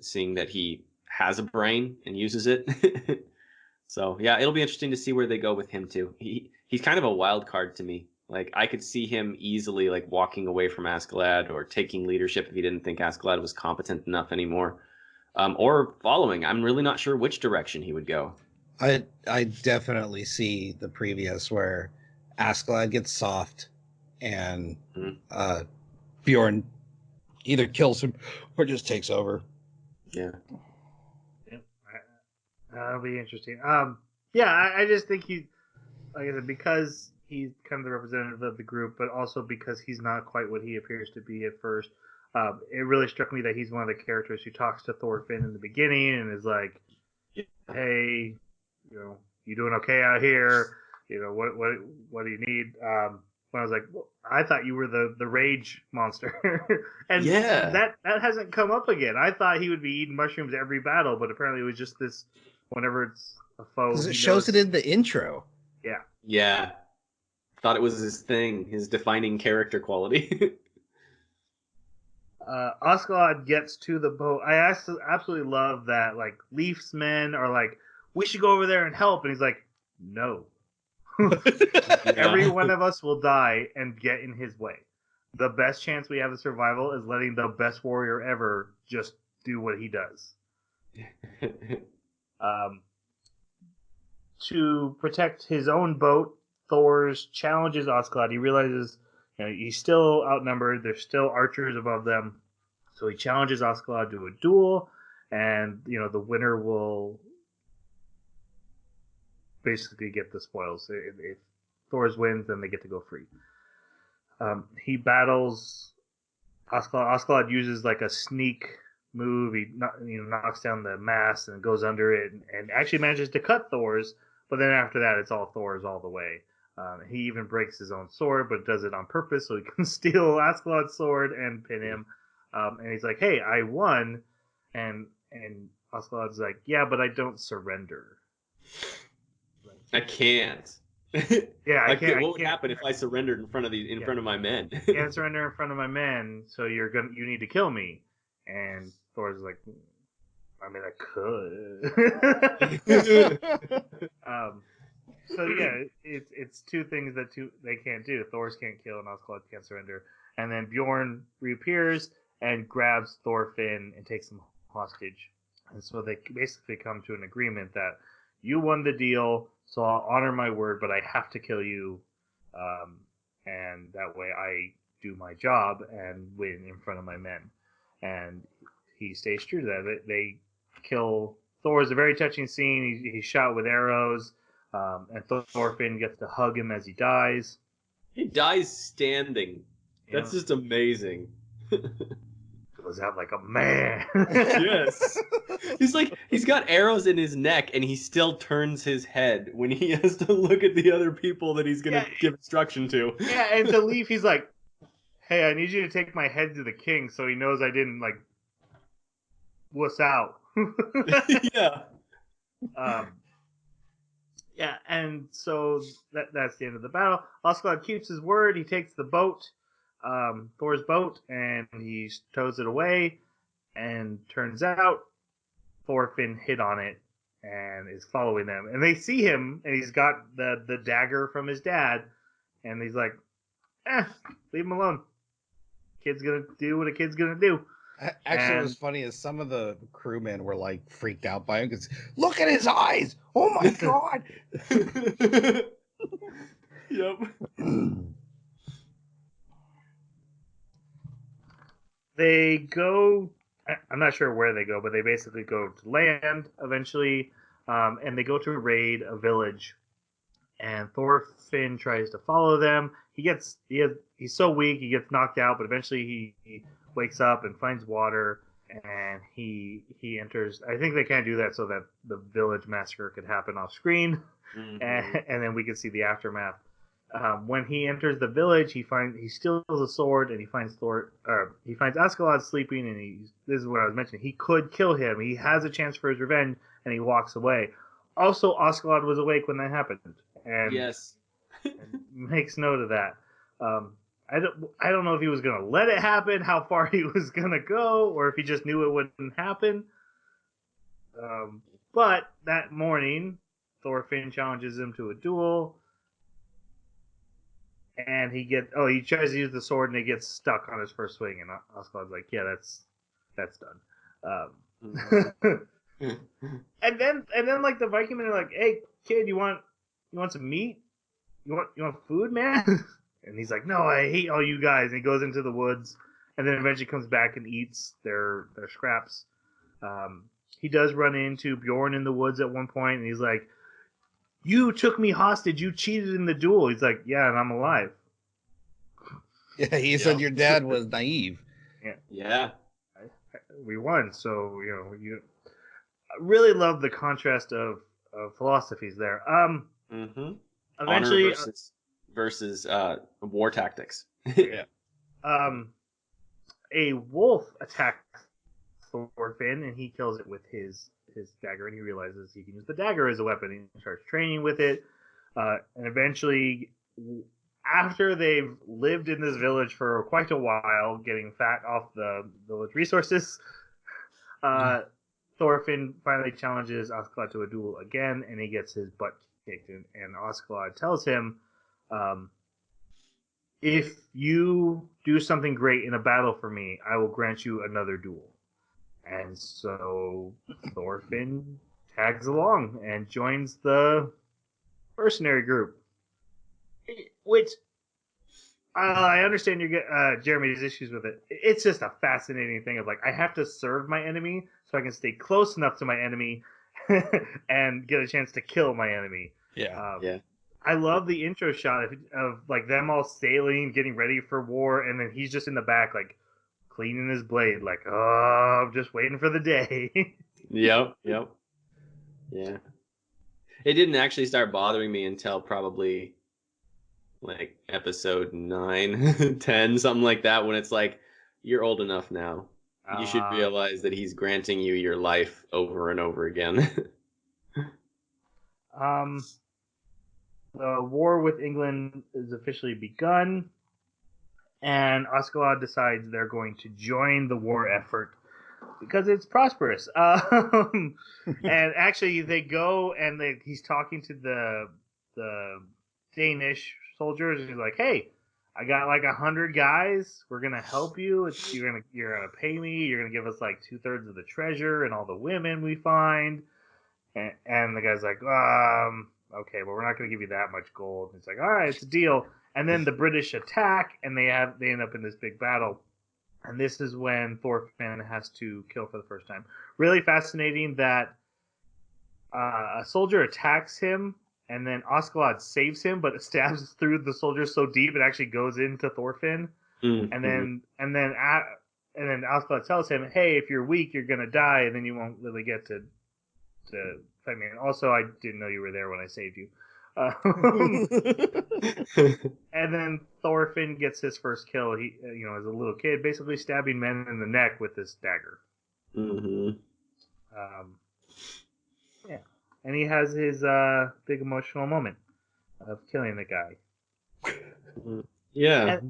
Seeing that he has a brain and uses it. So yeah, it'll be interesting to see where they go with him too. He's kind of a wild card to me. Like I could see him easily like walking away from Askeladd or taking leadership if he didn't think Askeladd was competent enough anymore, or following. I'm really not sure which direction he would go. I definitely see the previous where Askeladd gets soft and Bjorn either kills him or just takes over. Yeah. That'll be interesting. I just think he's, like I said, because he's kind of the representative of the group, but also because he's not quite what he appears to be at first. It really struck me that he's one of the characters who talks to Thorfinn in the beginning and is like, "Hey, you doing okay out here? What do you need?" When I was like, well, I thought you were the rage monster. And yeah, that hasn't come up again. I thought he would be eating mushrooms every battle, but apparently it was just this whenever it's a foe. Because it shows it in the intro. Yeah. Yeah. Thought it was his thing, his defining character quality. Askeladd gets to the boat. I absolutely love that, like, Leaf's men are like, we should go over there and help. And he's like, no. Every one of us will die and get in his way. The best chance we have of survival is letting the best warrior ever just do what he does. To protect his own boat, Thors challenges Askeladd. He realizes he's still outnumbered. There's still archers above them. So he challenges Askeladd to a duel, and the winner will basically get the spoils. If Thors wins, then they get to go free. He battles Askeladd. Askeladd uses like a sneak move. He knocks down the mast and goes under it, and actually manages to cut Thors. But then after that, it's all Thors all the way. He even breaks his own sword, but does it on purpose so he can steal Askeladd's sword and pin him. And he's like, "Hey, I won," and Askeladd's like, "Yeah, but I don't surrender." I can't. Yeah, I can't. What would happen if I surrendered in front of my men? Can't surrender in front of my men, so you need to kill me. And Thor's like, I mean, I could. So yeah, it's two things that they can't do. Thors can't kill, and Askeladd can't surrender. And then Bjorn reappears and grabs Thorfinn and takes him hostage. And so they basically come to an agreement that you won the deal, so I'll honor my word, but I have to kill you, and that way I do my job and win in front of my men. And he stays true to that. They kill Thor. It's a very touching scene. He's shot with arrows, and Thorfinn gets to hug him as he dies. He dies standing. That's just amazing. Goes out like a man. Yes. He's like, he's got arrows in his neck, and he still turns his head when he has to look at the other people that he's gonna give instruction to. Yeah, and to leave, he's like, "Hey, I need you to take my head to the king, so he knows I didn't like wuss out." Yeah. Yeah, and so that's the end of the battle. Oscalad keeps his word. He takes the boat, Thor's boat, and he tows it away. And turns out Thorfinn hit on it and is following them. And they see him, and he's got the dagger from his dad. And he's like, leave him alone. Kid's gonna do what a kid's gonna do. Actually, what was funny is some of the crewmen were like freaked out by him because look at his eyes! Oh my god! Yep. They go. I'm not sure where they go, but they basically go to land eventually, and they go to raid a village. And Thorfinn tries to follow them. He's so weak, he gets knocked out, but eventually he wakes up and finds water, and he enters. I think they can't do that so that the village massacre could happen off screen, and then we can see the aftermath. When he enters the village, he steals a sword, and he finds Askeladd sleeping, and this is what I was mentioning. He could kill him. He has a chance for his revenge, and he walks away. Also, Askeladd was awake when that happened, and yes, and makes note of that. I don't know if he was going to let it happen, how far he was going to go, or if he just knew it wouldn't happen. But that morning, Thorfinn challenges him to a duel. And he tries to use the sword, and it gets stuck on his first swing. And Askeladd's like, "Yeah, that's done." and then like the Viking men are like, "Hey, kid, you want some meat? You want food, man?" And he's like, "No, I hate all you guys." And he goes into the woods, and then eventually comes back and eats their scraps. He does run into Bjorn in the woods at one point, and he's like, "You took me hostage. You cheated in the duel." He's like, "Yeah, and I'm alive." Yeah, he said your dad was naive. Yeah. We won, so I really love the contrast of philosophies there. Eventually, honor versus war tactics. Yeah. A wolf attacks Thorfinn, and he kills it with his dagger, and he realizes he can use the dagger as a weapon. He starts training with it, and eventually, after they've lived in this village for quite a while, getting fat off the village resources, Thorfinn finally challenges Askeladd to a duel again, and he gets his butt kicked. And Askeladd tells him, "If you do something great in a battle for me, I will grant you another duel." And so Thorfinn tags along and joins the mercenary group. Which, I understand Jeremy's issues with it. It's just a fascinating thing of like, I have to serve my enemy so I can stay close enough to my enemy and get a chance to kill my enemy. Yeah. Yeah. I love the intro shot of like them all sailing, getting ready for war, and then he's just in the back like cleaning his blade, like, "Oh, I'm just waiting for the day." Yep. Yeah. It didn't actually start bothering me until probably like episode 9, 10, something like that, when it's like, you're old enough now. You should realize that he's granting you your life over and over again. The war with England is officially begun, and Askeladd decides they're going to join the war effort because it's prosperous. And actually, they go and he's talking to the Danish soldiers, and he's like, "Hey, I got like 100 guys. We're gonna help you. You're gonna pay me. You're gonna give us like 2/3 of the treasure and all the women we find." And the guy's like, "Okay, but we're not gonna give you that much gold." And it's like, "All right, it's a deal." And then the British attack, and they end up in this big battle. And this is when Thorfinn has to kill for the first time. Really fascinating that a soldier attacks him, and then Askeladd saves him, but it stabs through the soldier so deep it actually goes into Thorfinn. Mm-hmm. And then and then Askeladd tells him, "Hey, if you're weak, you're gonna die, and then you won't really get to fight me." And also, I didn't know you were there when I saved you. And then Thorfinn gets his first kill. He, as a little kid, basically stabbing men in the neck with this dagger. Mm-hmm. Yeah, and he has his big emotional moment of killing the guy. Yeah,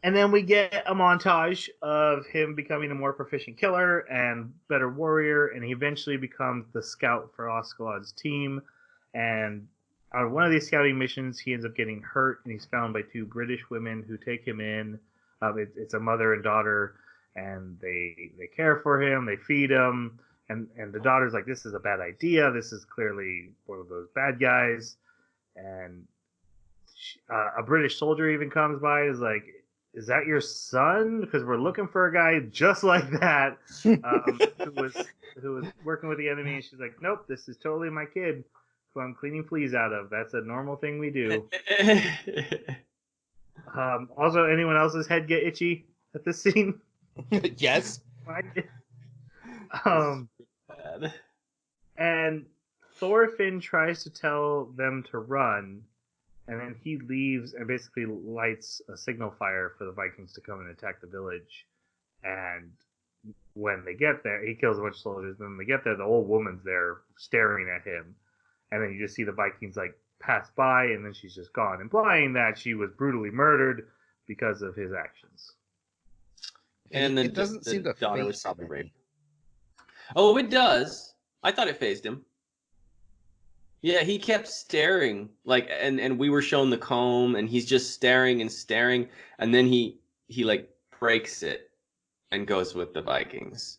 and then we get a montage of him becoming a more proficient killer and better warrior, and he eventually becomes the scout for Askeladd's team. And on one of these scouting missions, he ends up getting hurt, and he's found by two British women who take him in. It's a mother and daughter, and they care for him, they feed him, and the daughter's like, "This is a bad idea. This is clearly one of those bad guys." And a British soldier even comes by, and is like, "Is that your son? Because we're looking for a guy just like that, who was working with the enemy." And she's like, "Nope, this is totally my kid, who I'm cleaning fleas out of. That's a normal thing we do." Also, anyone else's head get itchy at this scene? Yes. And Thorfinn tries to tell them to run, and then he leaves and basically lights a signal fire for the Vikings to come and attack the village. And when they get there, he kills a bunch of soldiers. Then when they get there, the old woman's there staring at him. And then you just see the Vikings like pass by, and then she's just gone, implying that she was brutally murdered because of his actions. And then it doesn't seem to daughter was phase probably him. raped. Oh, it does. I thought it phased him. Yeah, he kept staring, like, and we were shown the comb, and he's just staring and staring, and then he like breaks it and goes with the Vikings.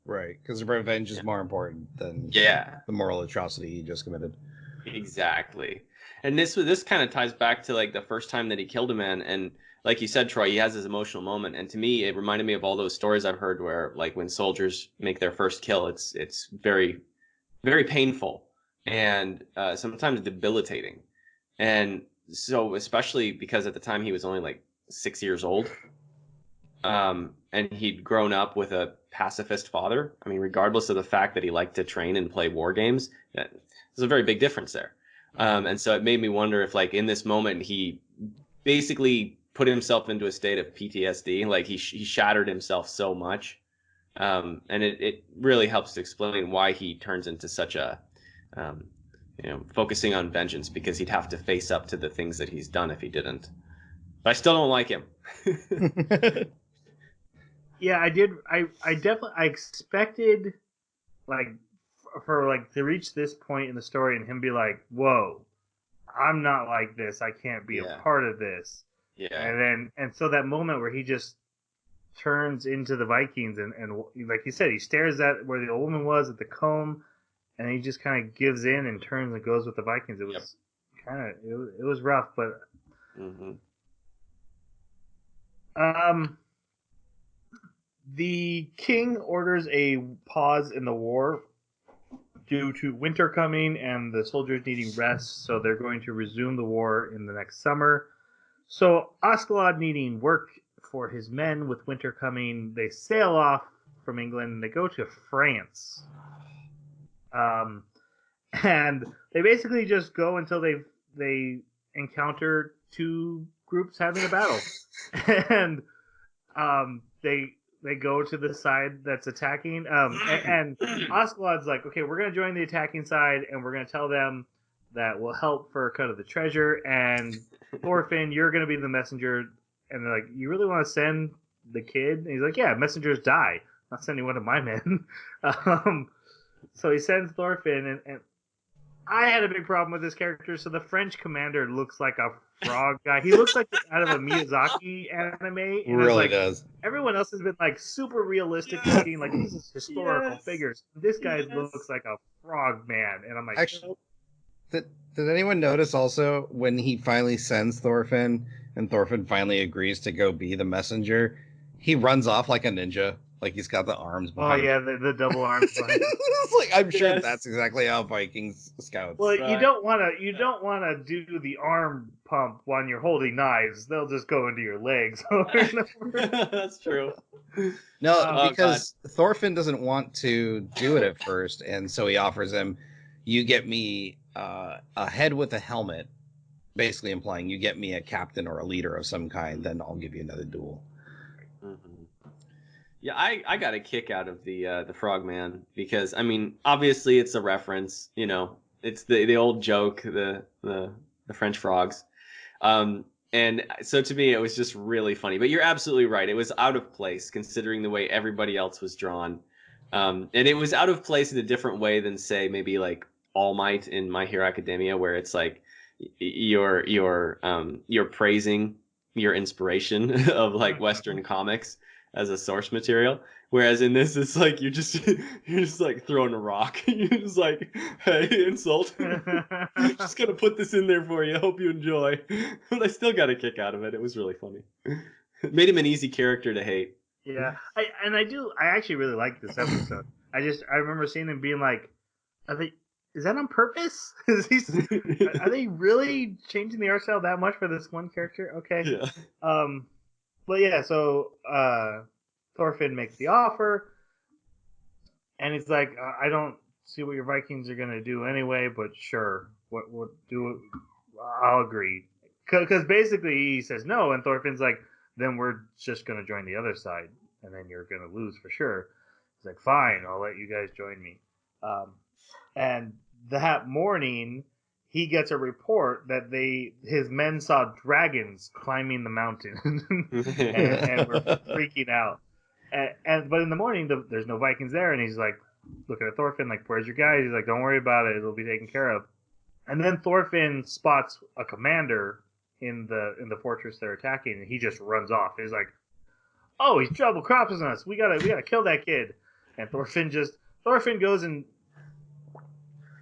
Right, because revenge is more important than the moral atrocity he just committed. Exactly. And this kind of ties back to like the first time that he killed a man, and like you said, Troy, he has his emotional moment, and to me it reminded me of all those stories I've heard where like when soldiers make their first kill, it's very, very painful and sometimes debilitating. And so especially because at the time he was only like 6 years old, and he'd grown up with a pacifist father. I mean, regardless of the fact that he liked to train and play war games, there's a very big difference there. And so it made me wonder if, like, in this moment, he basically put himself into a state of PTSD. Like, he shattered himself so much. And it really helps to explain why he turns into such a, focusing on vengeance, because he'd have to face up to the things that he's done if he didn't. But I still don't like him. Yeah, I did. I definitely expected, like, for like to reach this point in the story and him be like, "Whoa, I'm not like this. I can't be a part of this." Yeah. And so that moment where he just turns into the Vikings and like you said, he stares at where the old woman was at the comb, and he just kind of gives in and turns and goes with the Vikings. It was it was rough, but the king orders a pause in the war due to winter coming and the soldiers needing rest, so they're going to resume the war in the next summer. So Askeladd needing work for his men with winter coming, they sail off from England and they go to France. And they basically just go until they encounter two groups having a battle. And they go to the side that's attacking. And Askeladd's like, "Okay, we're going to join the attacking side, and we're going to tell them that we'll help for a cut of the treasure. And Thorfinn, you're going to be the messenger." And they're like, "You really want to send the kid?" And he's like, "Yeah, messengers die. I'm not sending one of my men." So he sends Thorfinn, and I had a big problem with this character. So the French commander looks like a frog guy. He looks like out of a Miyazaki anime. And Really does. Everyone else has been like super realistic looking, like this is historical figures. This guy looks like a frog man, and I'm like, actually, did anyone notice also when he finally sends Thorfinn and Thorfinn finally agrees to go be the messenger, he runs off like a ninja. Like he's got the arms Oh behind. yeah, the double arms behind. It's like I'm sure Yes. that's exactly how Vikings scouts. Well, you Right. don't want to do the arm pump when you're holding knives. They'll just go into your legs. over and over. That's true. No, Oh, because Thorfinn doesn't want to do it at first, and so he offers him, "You get me a head with a helmet," basically implying you get me a captain or a leader of some kind, then I'll give you another duel. Mhm. Yeah, I got a kick out of the Frogman because I mean obviously it's a reference, you know, it's the old joke, the French frogs, and so to me it was just really funny. But you're absolutely right, it was out of place considering the way everybody else was drawn, and it was out of place in a different way than say maybe like All Might in My Hero Academia, where it's like you're praising your inspiration of like Western comics as a source material, whereas in this it's like you're just like throwing a rock. You're just like, hey, insult. Just gonna put this in there for you, hope you enjoy. But I still got a kick out of it. It was really funny. It made him an easy character to hate. Yeah, I actually really like this episode. I remember seeing him being like, is that on purpose? Are they really changing the art style that much for this one character? Okay. Yeah. But yeah, so Thorfinn makes the offer, and he's like, I don't see what your Vikings are gonna do anyway, but sure, what do? I'll agree. Because basically he says no, and Thorfinn's like, then we're just gonna join the other side, and then you're gonna lose for sure. He's like, fine, I'll let you guys join me. And that morning, he gets a report that his men saw dragons climbing the mountain, and we're freaking out. But in the morning, there's no Vikings there, and he's like looking at Thorfinn like, "Where's your guys?" He's like, "Don't worry about it; it'll be taken care of." And then Thorfinn spots a commander in the fortress they're attacking, and he just runs off. He's like, "Oh, he's double crossing us. We gotta kill that kid." And Thorfinn goes and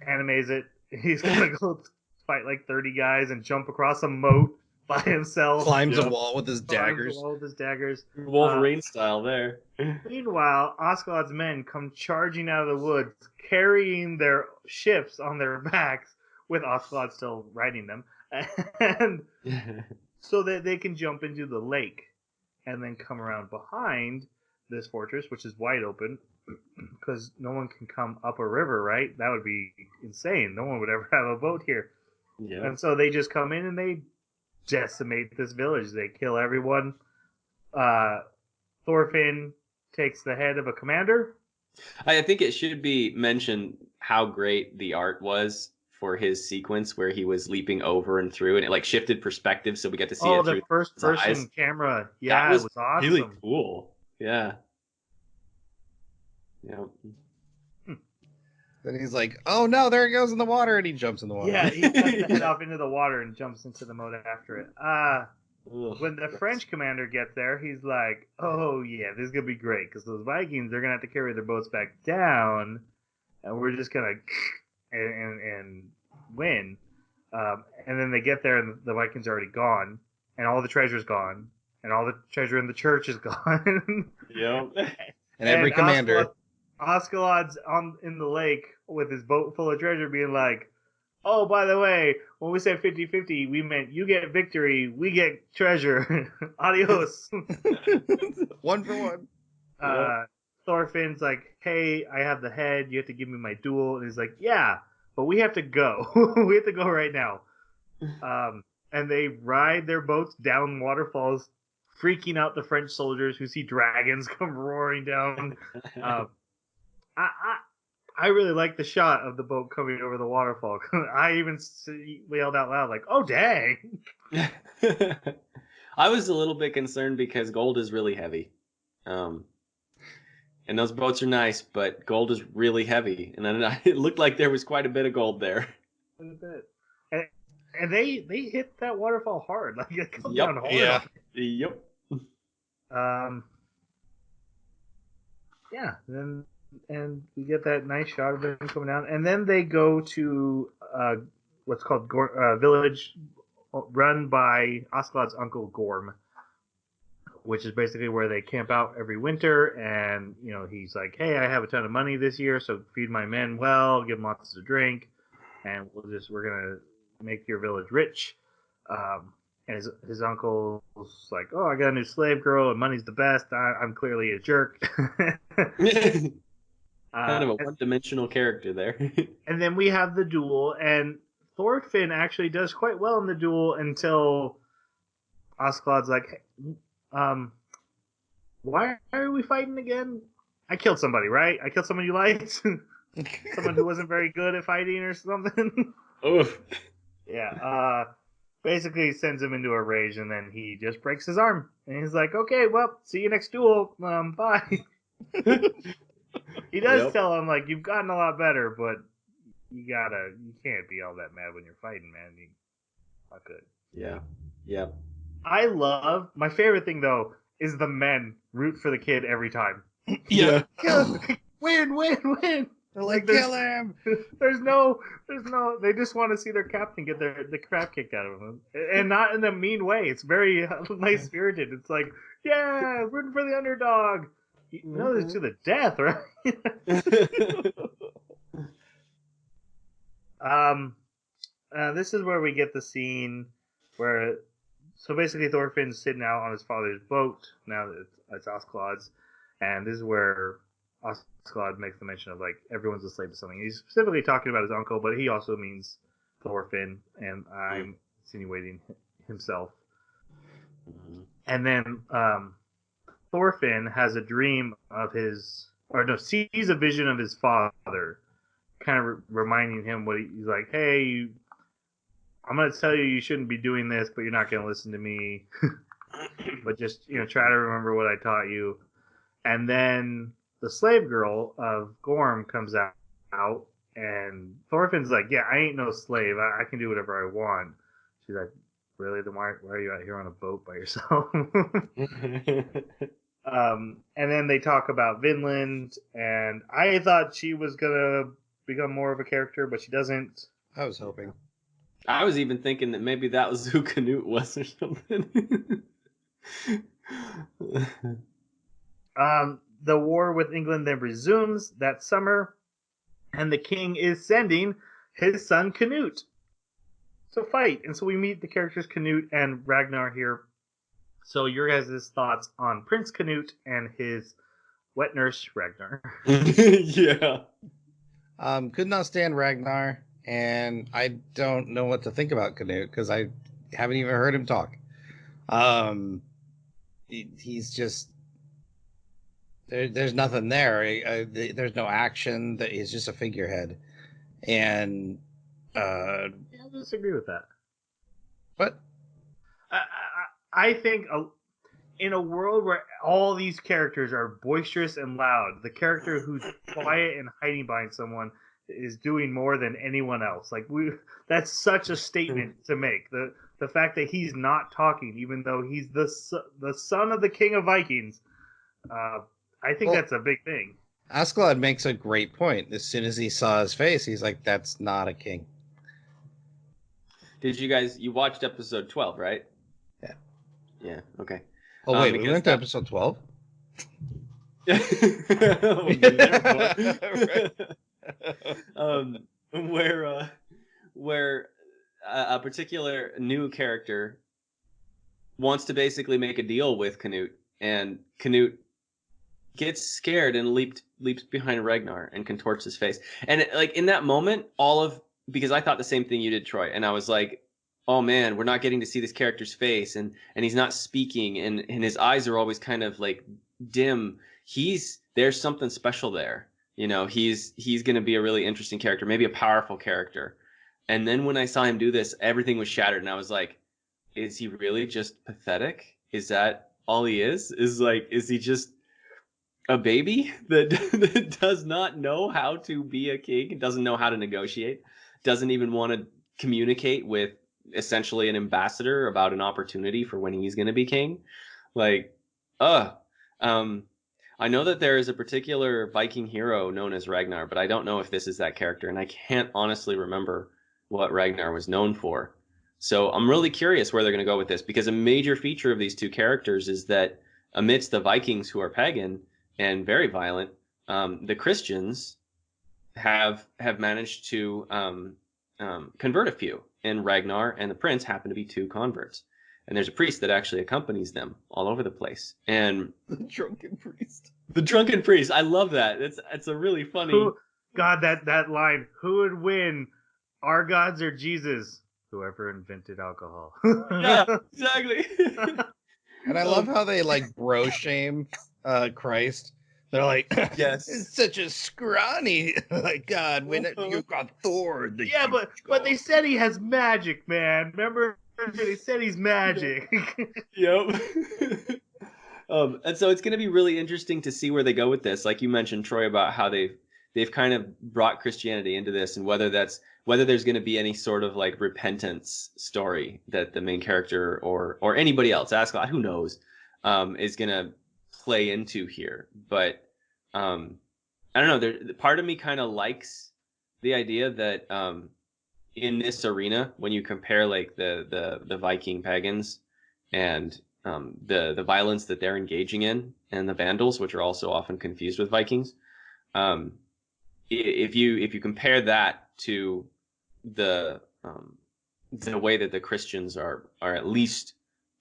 animes it. He's gonna go fight like 30 guys and jump across a moat by himself. Climbs Yeah. a wall with his daggers. Climbs a wall with his daggers. Wolverine style there. Meanwhile, Oscalad's men come charging out of the woods, carrying their ships on their backs, with Oscalad still riding them, and so that they can jump into the lake and then come around behind this fortress, which is wide open, because no one can come up a river, right? That would be insane. No one would ever have a boat here. Yeah. And so they just come in and they decimate this village. They kill everyone. Thorfinn takes the head of a commander. I think it should be mentioned how great the art was for his sequence where he was leaping over and through, and it like shifted perspective, so we got to see it The through first his eyes. person camera. Yeah, That was it was awesome. really cool. Yeah. Yeah. Then he's like, "Oh no, there he goes in the water," and he jumps in the water. Yeah, he cuts the head off into the water and jumps into the moat after it. Ugh, When the French commander gets there, he's like, "Oh yeah, this is gonna be great because those Vikings they're gonna have to carry their boats back down, and we're just gonna and win." And then they get there, and the Vikings are already gone, and all the treasure's gone, and all the treasure in the church is gone. Yep. And every commander. Oscalad's in the lake with his boat full of treasure, being like, "Oh, by the way, when we said 50-50, we meant you get victory, we get treasure. Adios." One for one. Thorfinn's like, "Hey, I have the head. You have to give me my duel." And he's like, "Yeah, but we have to go. We have to go right now." And they ride their boats down waterfalls, freaking out the French soldiers who see dragons come roaring down. I really like the shot of the boat coming over the waterfall. I even yelled out loud, like, "Oh, dang!" I was a little bit concerned because gold is really heavy. And those boats are nice, but gold is really heavy. And then it looked like there was quite a bit of gold there. And they hit that waterfall hard. Like, it comes Yep. down hard. Yeah. Yep. Yeah, and we get that nice shot of them coming down, and then they go to what's called village run by Oscalad's uncle Gorm, which is basically where they camp out every winter. And he's like, "Hey, I have a ton of money this year, so feed my men well, give them lots to drink, and we're gonna make your village rich." And his uncle's like, "Oh, I got a new slave girl, and money's the best. I'm clearly a jerk." Kind of a one-dimensional character there. And then we have the duel, and Thorfinn actually does quite well in the duel until Askeladd's like, "Hey, why are we fighting again? I killed somebody, right? I killed someone you liked? Someone who wasn't very good at fighting or something?" Oof. Yeah, basically sends him into a rage, and then he just breaks his arm. And he's like, "Okay, well, see you next duel. Bye." He does tell him, like, "You've gotten a lot better, but you can't be all that mad when you're fighting, man. Not good." Yeah. My favorite thing, though, is the men root for the kid every time. Yeah. Win. They're like, kill him. There's no. They just want to see their captain get the crap kicked out of him, and not in a mean way. It's very nice spirited. It's like, yeah, rooting for the underdog. This to the death, right? This is where we get the scene where, so basically Thorfinn's sitting out on his father's boat. Now that it's Askeladd's, and this is where Askeladd makes the mention of, like, everyone's a slave to something. He's specifically talking about his uncle, but he also means Thorfinn, and I'm insinuating himself. And then Thorfinn has a dream of sees a vision of his father, kind of reminding him what he's like, "Hey, I'm going to tell you shouldn't be doing this, but you're not going to listen to me. But just, try to remember what I taught you." And then the slave girl of Gorm comes out, and Thorfinn's like, "Yeah, I ain't no slave. I can do whatever I want." She's like, "Really? Then why are you out here on a boat by yourself?" And then they talk about Vinland, and I thought she was going to become more of a character, but she doesn't. I was hoping. I was even thinking that maybe that was who Canute was or something. The war with England then resumes that summer, and the king is sending his son Canute to fight. And so we meet the characters Canute and Ragnar here. So your guys' thoughts on Prince Canute and his wet nurse Ragnar? Yeah. Could not stand Ragnar, and I don't know what to think about Canute because I haven't even heard him talk. He's just there's nothing there. There's no action. That he's just a figurehead, and I disagree with that. What? I think in a world where all these characters are boisterous and loud, the character who's quiet and hiding behind someone is doing more than anyone else. Like, that's such a statement to make. The fact that he's not talking, even though he's the son of the king of Vikings, I think that's a big thing. Askeladd makes a great point. As soon as he saw his face, he's like, "That's not a king." Did you watched episode 12, right? Yeah. Yeah, okay. Oh, wait, we went to episode 12? Where a particular new character wants to basically make a deal with Canute, and Canute gets scared and leaps behind Ragnar and contorts his face. And in that moment, because I thought the same thing you did, Troy, and I was like, oh man, we're not getting to see this character's face, and he's not speaking, and his eyes are always kind of like dim. There's something special there. He's going to be a really interesting character, maybe a powerful character. And then when I saw him do this, everything was shattered, and I was like, is he really just pathetic? Is that all he is? Is he just a baby that does not know how to be a king, doesn't know how to negotiate, doesn't even want to communicate with essentially an ambassador about an opportunity for when he's going to be king? I know that there is a particular Viking hero known as Ragnar, but I don't know if this is that character, and I can't honestly remember what Ragnar was known for. So I'm really curious where they're going to go with this, because a major feature of these two characters is that amidst the Vikings who are pagan and very violent, the Christians have managed to convert a few, and Ragnar and the prince happen to be 2 converts. And there's a priest that actually accompanies them all over the place. And The drunken priest. the drunken priest, I love that. It's a really funny. God, that line. Who would win, our gods or Jesus? Whoever invented alcohol. Yeah, exactly. And I love how they like bro shame Christ. They're like, Yes. it's such a scrawny like God when you got Thor. Yeah, but they said he has magic, man. Remember, they said he's magic. Yep. And so it's going to be really interesting to see where they go with this. Like you mentioned, Troy, about how they've kind of brought Christianity into this, and whether there's going to be any sort of like repentance story that the main character or anybody else, Ascot, who knows, is going to play into here. But I don't know. Part of me kind of likes the idea that in this arena, when you compare like the Viking pagans and the violence that they're engaging in, and the Vandals, which are also often confused with Vikings, if you compare that to the way that the Christians are at least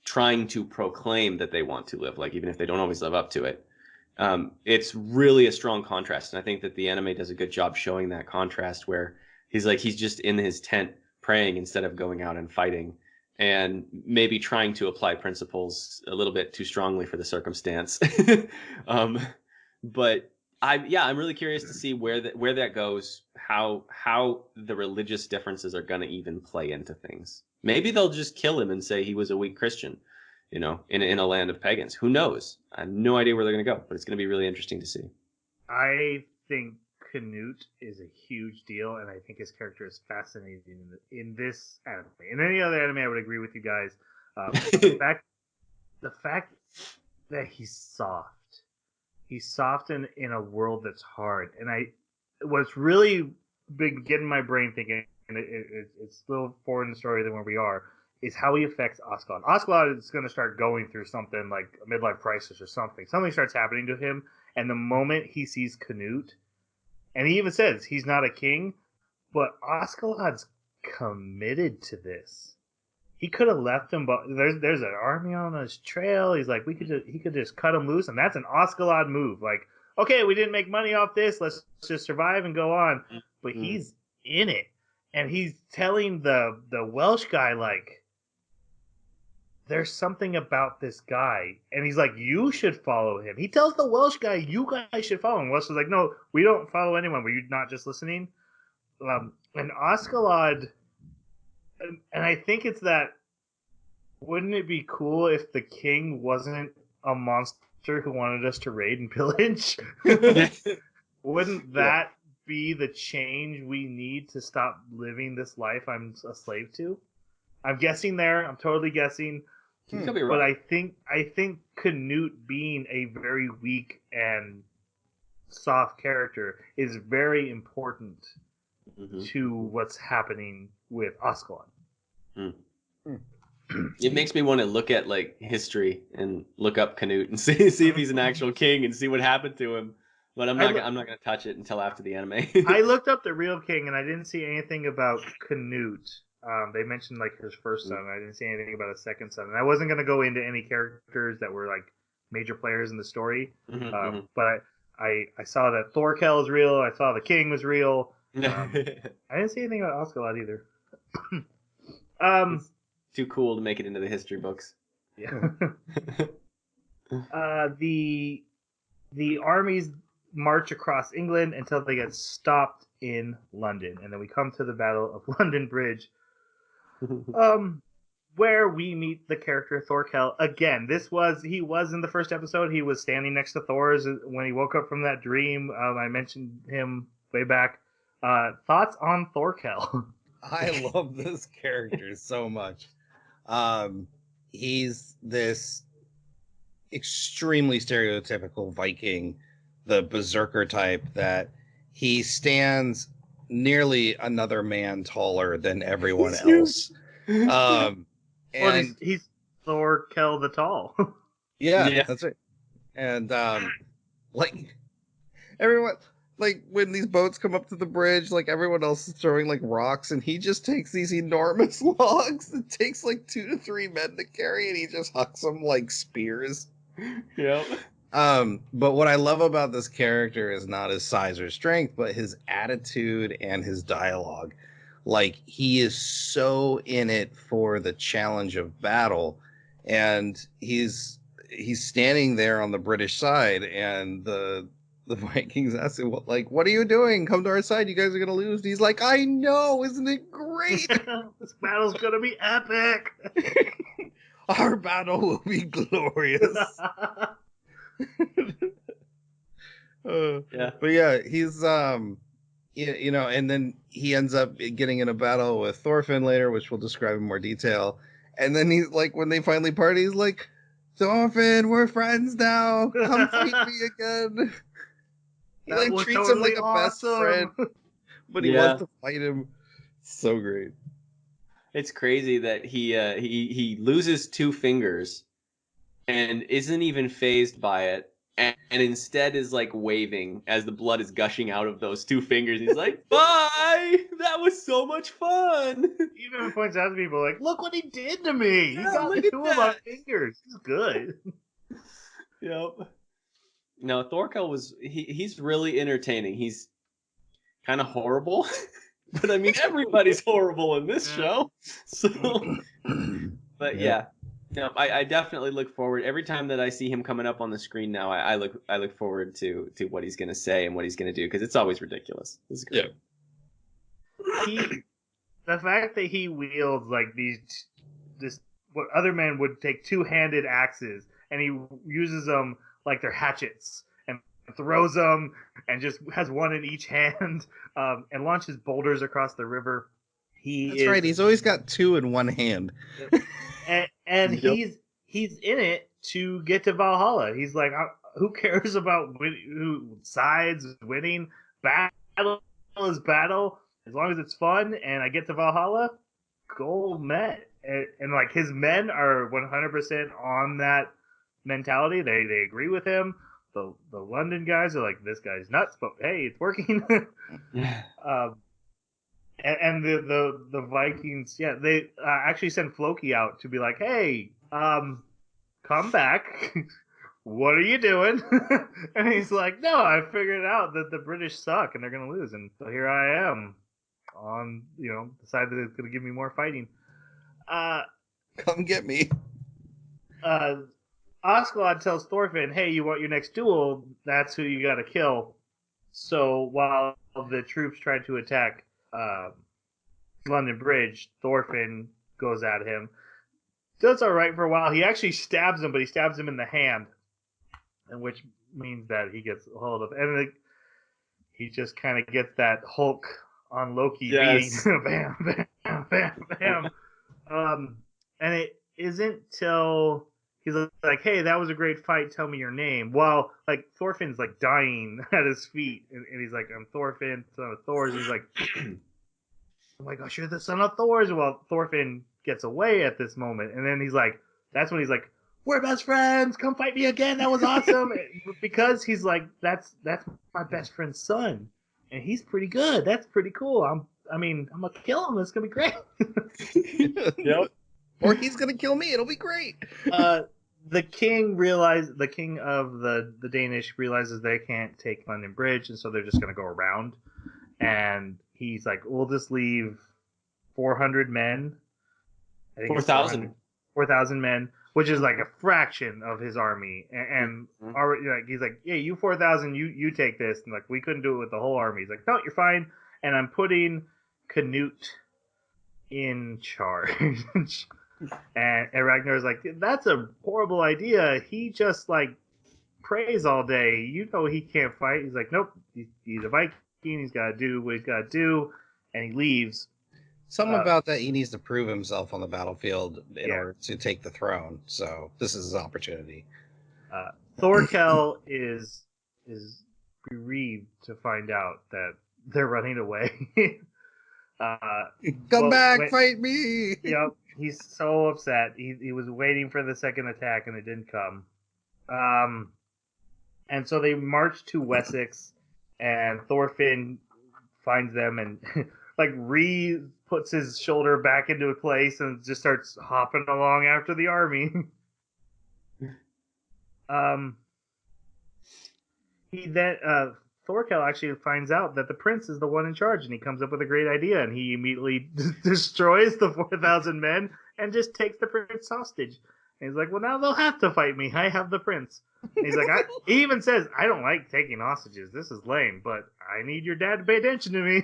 trying to proclaim that they want to live, like even if they don't always live up to it, it's really a strong contrast. And I think that the anime does a good job showing that contrast, where he's just in his tent praying instead of going out and fighting, and maybe trying to apply principles a little bit too strongly for the circumstance. But I'm really curious to see where that goes, how the religious differences are going to even play into things. Maybe they'll just kill him and say he was a weak Christian, in a land of pagans. Who knows? I have no idea where they're going to go, but it's going to be really interesting to see. I think Canute is a huge deal, and I think his character is fascinating in this anime. In any other anime, I would agree with you guys. The fact that he's soft. He's soft in a world that's hard. And what's really big getting my brain thinking, and it's still forward in the story than where we are, is how he affects Ascalon. Ascalon is going to start going through something like a midlife crisis or something. Something starts happening to him, and the moment he sees Canute, and he even says he's not a king, but Ascalon's committed to this. He could have left him, but there's an army on his trail. He's like, he could just cut him loose, and that's an Ascalon move. Like, okay, we didn't make money off this. Let's just survive and go on. But he's in it, and he's telling the Welsh guy, like, there's something about this guy, and he's like, you should follow him. He tells the Welsh guy, you guys should follow him. Welsh is like, no, we don't follow anyone. Were you not just listening? And Ascalon. And I think it's that, wouldn't it be cool if the king wasn't a monster who wanted us to raid and pillage? Wouldn't that be the change we need to stop living this life I'm a slave to? I'm guessing there. I'm totally guessing. You could be right. But I think Canute being a very weak and soft character is very important to what's happening with Ascalon. It makes me want to look at like history and look up Canute and see if he's an actual king and see what happened to him. But I'm not going to touch it until after the anime. I looked up the real king and I didn't see anything about Canute. They mentioned like his first son. I didn't see anything about his second son. And I wasn't going to go into any characters that were like major players in the story. But I saw that Thorkel is real. I saw the king was real. I didn't see anything about Ascalon either. It's too cool to make it into the history books. Yeah. The armies march across England until they get stopped in London, and then we come to the Battle of London Bridge, where we meet the character Thorkel again. He was in the first episode. He was standing next to Thor's when he woke up from that dream. I mentioned him way back. Thoughts on Thorkel? I love this character so much. He's this extremely stereotypical Viking, the berserker type, that he stands nearly another man taller than everyone else. And he's Thorkel the Tall. Yeah, that's right. And like everyone, like when these boats come up to the bridge, like everyone else is throwing like rocks, and he just takes these enormous logs. It takes like 2 to 3 men to carry, and he just hucks them like spears. Yep. But what I love about this character is not his size or strength, but his attitude and his dialogue. Like he is so in it for the challenge of battle, and he's standing there on the British side, and the Vikings ask him, what are you doing? Come to our side. You guys are gonna lose. And he's like, I know, isn't it great? This battle's gonna be epic. Our battle will be glorious. Yeah. But yeah, he's you know, and then he ends up getting in a battle with Thorfinn later, which we'll describe in more detail. And then he's like, when they finally party, he's like, Thorfinn, we're friends now. Come fight me again. He That like was treats him totally like a best friend, awesome. but he wants to fight him. So great. It's crazy that he loses 2 fingers and isn't even phased by it, and instead is like waving as the blood is gushing out of those 2 fingers. He's like, "Bye, that was so much fun." He even points out to people like, "Look what he did to me! He Yeah, got look the at 2 of my that." fingers. He's good." Yep. No, Thorkel he's really entertaining. He's kind of horrible, but I mean everybody's horrible in this show. So, but yeah. No, I definitely look forward every time that I see him coming up on the screen now. I look forward to what he's gonna say and what he's gonna do, because it's always ridiculous. It's great. The fact that he wields like this what other men would take 2-handed axes, and he uses them like they're hatchets and throws them and just has one in each hand, and launches boulders across the river. That's right. He's always got 2 in one hand. And Yep. he's in it to get to Valhalla. He's like, who cares about who sides winning? Battle is battle. As long as it's fun and I get to Valhalla, goal met. And like his men are 100% on that mentality. They agree with him. The London guys are like, this guy's nuts, but hey, it's working. And the Vikings, yeah, they actually sent Floki out to be like, hey, come back. What are you doing? And he's like, no, I figured out that the British suck and they're going to lose. And so here I am on, the side that is going to give me more fighting. Come get me. Oscalad tells Thorfinn, hey, you want your next duel? That's who you got to kill. So while the troops try to attack London Bridge, Thorfinn goes at him. Does all right for a while. He actually stabs him, but he stabs him in the hand, and which means that he gets a hold of. And he just kind of gets that Hulk on Loki beating. Bam, bam, bam, bam. And it isn't till he's like, "Hey, that was a great fight. Tell me your name." Well, like Thorfinn's like dying at his feet, and he's like, "I'm Thorfinn, son of Thor's." And he's like, "Oh my gosh, you're the son of Thor's." Well, Thorfinn gets away at this moment, and then that's when he's like, "We're best friends. Come fight me again. That was awesome." Because he's like, "That's my best friend's son, and he's pretty good. That's pretty cool. I'm gonna kill him. It's gonna be great." Yep. Or he's gonna kill me. It'll be great. The king of the Danish realizes they can't take London Bridge, and so they're just gonna go around. And he's like, "We'll just leave 400 men." 4,000. 4,000 men, which is like a fraction of his army. And already, like, he's like, "Yeah, you 4,000, you take this." And like, we couldn't do it with the whole army. He's like, "No, you're fine." And I'm putting Canute in charge. And Ragnar's like, "That's a horrible idea. He just like prays all day. He can't fight." He's like, "Nope. He's a Viking. He's got to do what he's got to do." And he leaves. Something about that, he needs to prove himself on the battlefield in order to take the throne. So this is his opportunity. Thorkel is bereaved to find out that they're running away. Come back, fight me! Yep, he's so upset. He was waiting for the second attack and it didn't come. And so they march to Wessex, and Thorfinn finds them and like puts his shoulder back into place and just starts hopping along after the army. He then Thorkel actually finds out that the prince is the one in charge, and he comes up with a great idea, and he immediately destroys the 4,000 men and just takes the prince hostage. And he's like, well, now they'll have to fight me. I have the prince. And he's like, he even says, I don't like taking hostages. This is lame, but I need your dad to pay attention to me.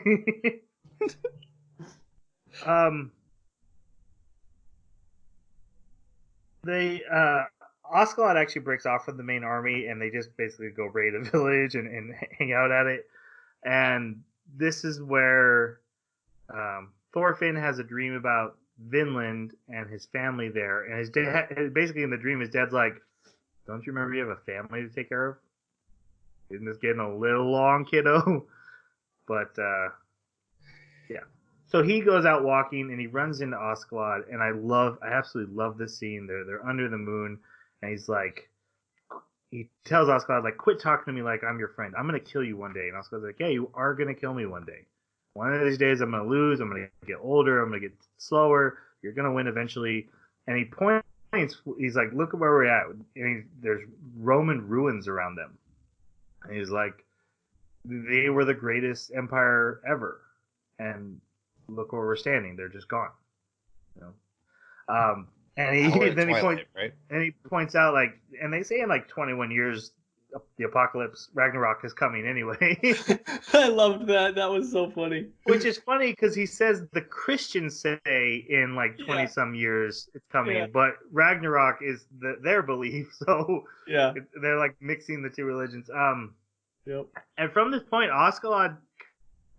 Oscalot actually breaks off from the main army, and they just basically go raid a village and hang out at it. And this is where Thorfinn has a dream about Vinland and his family there. And his dad, basically in the dream, his dad's like, don't you remember you have a family to take care of? Isn't this getting a little long, kiddo? But, yeah. So he goes out walking, and he runs into Oscalot, and I absolutely love this scene. They're under the moon, and he's like, he tells Oscalot, like, quit talking to me like I'm your friend. I'm going to kill you one day. And Oscalot's like, yeah, you are going to kill me one day. One of these days I'm going to lose. I'm going to get older. I'm going to get slower. You're going to win eventually. And he points, he's like, look at where we're at. And there's Roman ruins around them. And he's like, they were the greatest empire ever. And look where we're standing. They're just gone. You know? And he points out, like, and they say in like 21 years the apocalypse, Ragnarok, is coming anyway. I loved that. That was so funny. Which is funny because he says the Christians say in like 20 some years it's coming, but Ragnarok is their belief. So yeah, they're like mixing the two religions. Yep. And from this point, Oscalot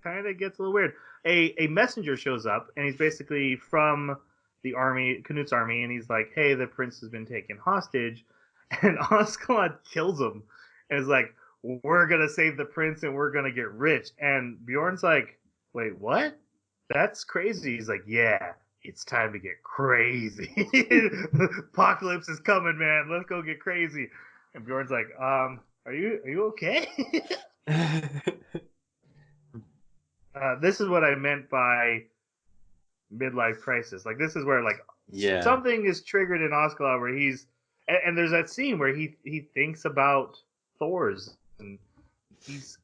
kind of gets a little weird. A messenger shows up, and he's basically from the army, Canute's army, and he's like, hey, the prince has been taken hostage. And Oscalot kills him and is like, we're going to save the prince and we're going to get rich. And Bjorn's like, wait, what? That's crazy. He's like, yeah, it's time to get crazy. Apocalypse is coming, man. Let's go get crazy. And Bjorn's like, are you okay? This is what I meant by midlife crisis. Like, this is where, like, something is triggered in Oscalot where he's, and there's that scene where he thinks about Thor's, and he's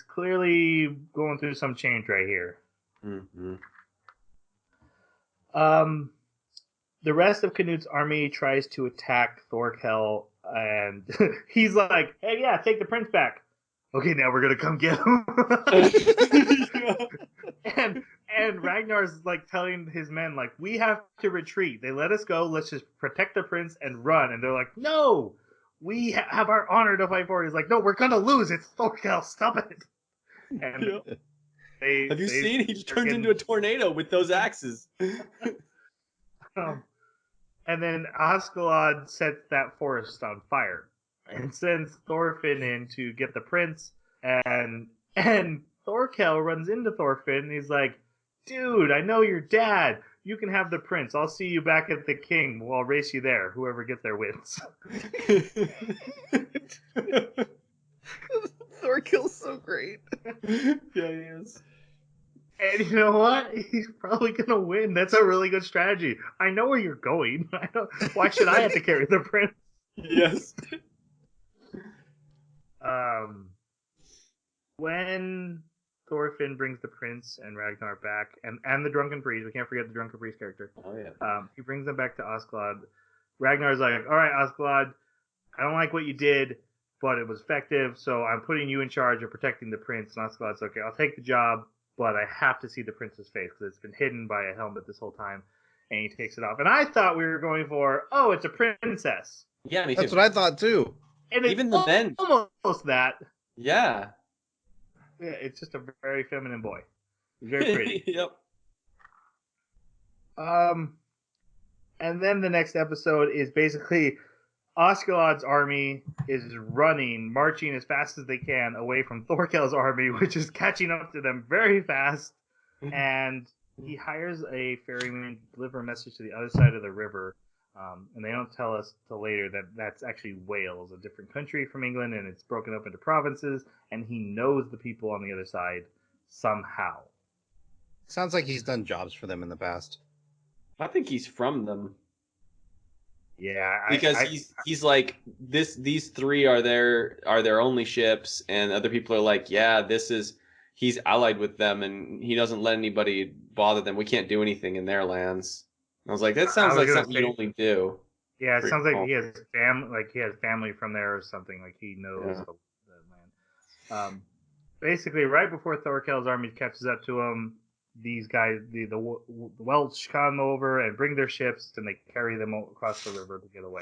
clearly going through some change right here. Mm-hmm. The rest of Canute's army tries to attack Thorkel, and he's like, hey, yeah, take the prince back. Okay, now we're gonna come get him. And Ragnar's like telling his men, like, we have to retreat. They let us go. Let's just protect the prince and run. And they're like, no, we have our honor to fight for. He's like, no, we're gonna lose. It's Thorkel. Stop it. And have you seen? He just turns into a tornado with those axes. And then Oscalot sets that forest on fire and sends Thorfinn in to get the prince. And Thorkel runs into Thorfinn, and he's like, dude, I know your dad. You can have the prince. I'll see you back at the king. I'll race you there. Whoever gets there wins. Thorkel's so great. Yeah, he is. And you know what? He's probably going to win. That's a really good strategy. I know where you're going. Why should I have to carry the prince? Yes. When Thorfinn brings the prince and Ragnar back, and the drunken priest, we can't forget the drunken priest character. Oh yeah. He brings them back to Oscalad. Ragnar's like, all right, Oscalad, I don't like what you did, but it was effective, so I'm putting you in charge of protecting the prince. And Oscalad's okay, I'll take the job, but I have to see the prince's face because it's been hidden by a helmet this whole time. And he takes it off. And I thought we were going for, oh, it's a princess. Yeah, me too. That's what I thought too. And it's even the men, almost that. Yeah. Yeah, it's just a very feminine boy. He's very pretty. Yep. And then the next episode is basically Oscalad's army is marching as fast as they can away from Thorkel's army, which is catching up to them very fast. And he hires a ferryman to deliver a message to the other side of the river. And they don't tell us till later that that's actually Wales, a different country from England, and it's broken up into provinces, and he knows the people on the other side somehow. Sounds like he's done jobs for them in the past. I think he's from them. Yeah, Because he's like these three are their only ships, and other people are like, yeah, he's allied with them, and he doesn't let anybody bother them. We can't do anything in their lands. I was like, that sounds like something you only do. Yeah, it sounds like he has family from there or something. Like he knows the land. Basically, right before Thorkel's army catches up to him, these guys, the Welsh, come over and bring their ships, and they carry them across the river to get away.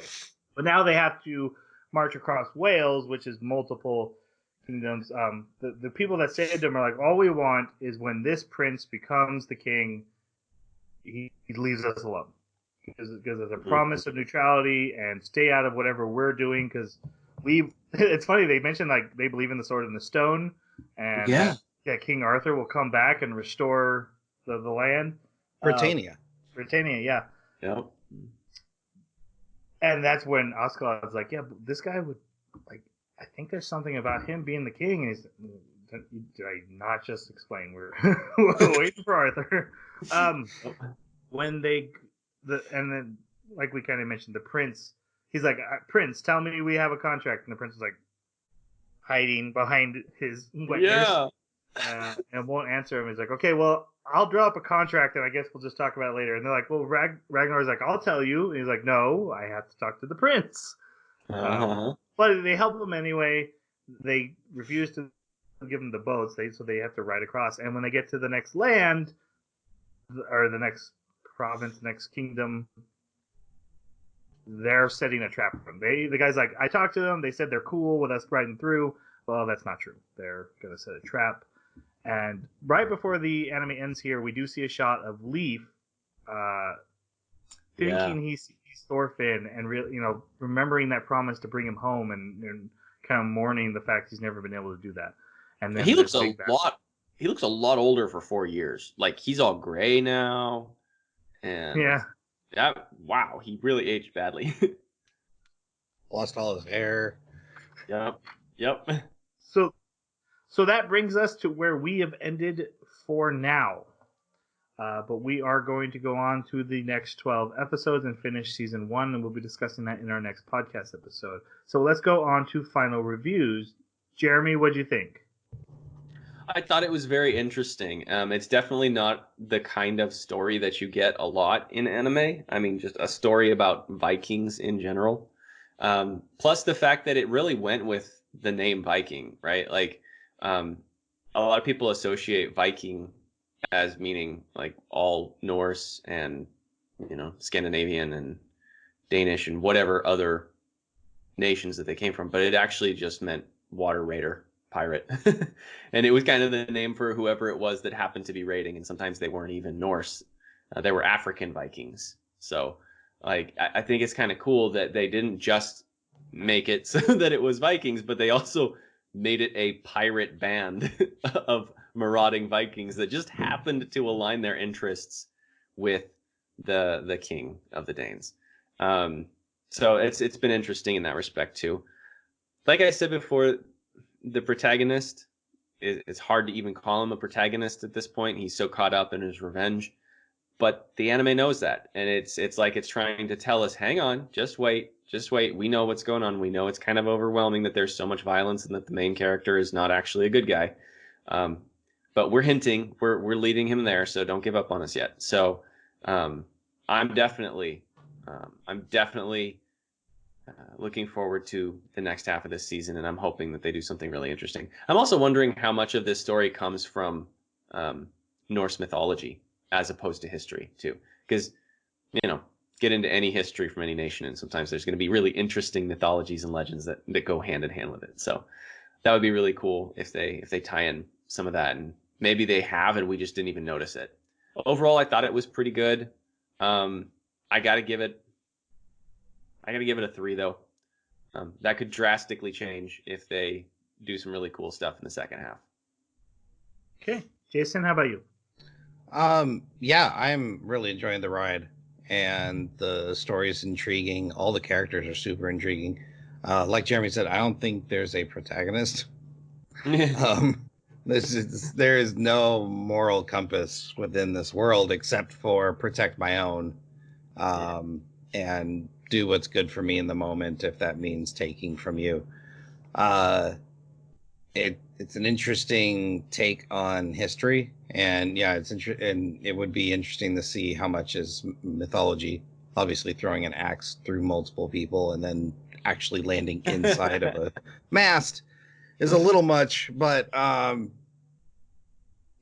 But now they have to march across Wales, which is multiple kingdoms. The people that saved them are like, all we want is when this prince becomes the king, he leaves us alone. Because there's a promise of neutrality and stay out of whatever we're doing. Because it's funny, they mentioned like they believe in the sword and the stone, and King Arthur will come back and restore the land. Britannia, yeah. Yep. And that's when Askeladd's like, yeah, but this guy would like. I think there's something about him being the king. And he's, did I not just explain? We're waiting for Arthur. When and then like we kind of mentioned, the prince. He's like, Prince, tell me we have a contract, and the prince is like hiding behind his and won't answer him. He's like, okay, well, I'll draw up a contract, and I guess we'll just talk about it later. And they're like, well, Ragnar's like, I'll tell you. And he's like, no, I have to talk to the prince. But they help him anyway. They refuse to give him the boats, so they have to ride across. And when they get to the next land, or the next province, next kingdom, they're setting a trap for him. The guy's like, I talked to them. They said they're cool with us riding through. Well, that's not true. They're going to set a trap. And right before the anime ends here, we do see a shot of Leif thinking he sees Thorfinn and remembering that promise to bring him home and kind of mourning the fact he's never been able to do that. And then he looks a lot older for 4 years. Like he's all gray now. And wow, he really aged badly. Lost all his hair. Yep. So that brings us to where we have ended for now. But we are going to go on to the next 12 episodes and finish season 1, and we'll be discussing that in our next podcast episode. So let's go on to final reviews. Jeremy, what'd you think? I thought it was very interesting. It's definitely not the kind of story that you get a lot in anime. I mean, just a story about Vikings in general. Plus the fact that it really went with the name Viking, right? Like, a lot of people associate Viking as meaning like all Norse and, Scandinavian and Danish and whatever other nations that they came from. But it actually just meant water raider. Pirate. And it was kind of the name for whoever it was that happened to be raiding, and sometimes they weren't even Norse. They were African Vikings. So like I think it's kind of cool that they didn't just make it so that it was Vikings, but they also made it a pirate band of marauding Vikings that just happened to align their interests with the king of the Danes. So it's been interesting in that respect too. Like I said before, the protagonist, it's hard to even call him a protagonist at this point. He's so caught up in his revenge. But the anime knows that. And it's like it's trying to tell us, hang on, just wait. We know what's going on. We know it's kind of overwhelming that there's so much violence and that the main character is not actually a good guy. But we're hinting, we're leading him there, so don't give up on us yet. So I'm definitely looking forward to the next half of this season, and I'm hoping that they do something really interesting. I'm also wondering how much of this story comes from Norse mythology as opposed to history, too. Because, get into any history from any nation, and sometimes there's going to be really interesting mythologies and legends that go hand in hand with it. So that would be really cool if they tie in some of that, and maybe they have and we just didn't even notice it. Overall, I thought it was pretty good. I gotta give it a 3 though. That could drastically change if they do some really cool stuff in the second half. Okay, Jason, how about you? Yeah, I'm really enjoying the ride, and the story is intriguing. All the characters are super intriguing. Like Jeremy said, I don't think there's a protagonist. There is no moral compass within this world except for protect my own, and do what's good for me in the moment, if that means taking from you. It's an interesting take on history, and yeah, and it would be interesting to see how much is mythology. Obviously, throwing an axe through multiple people and then actually landing inside of a mast is a little much, but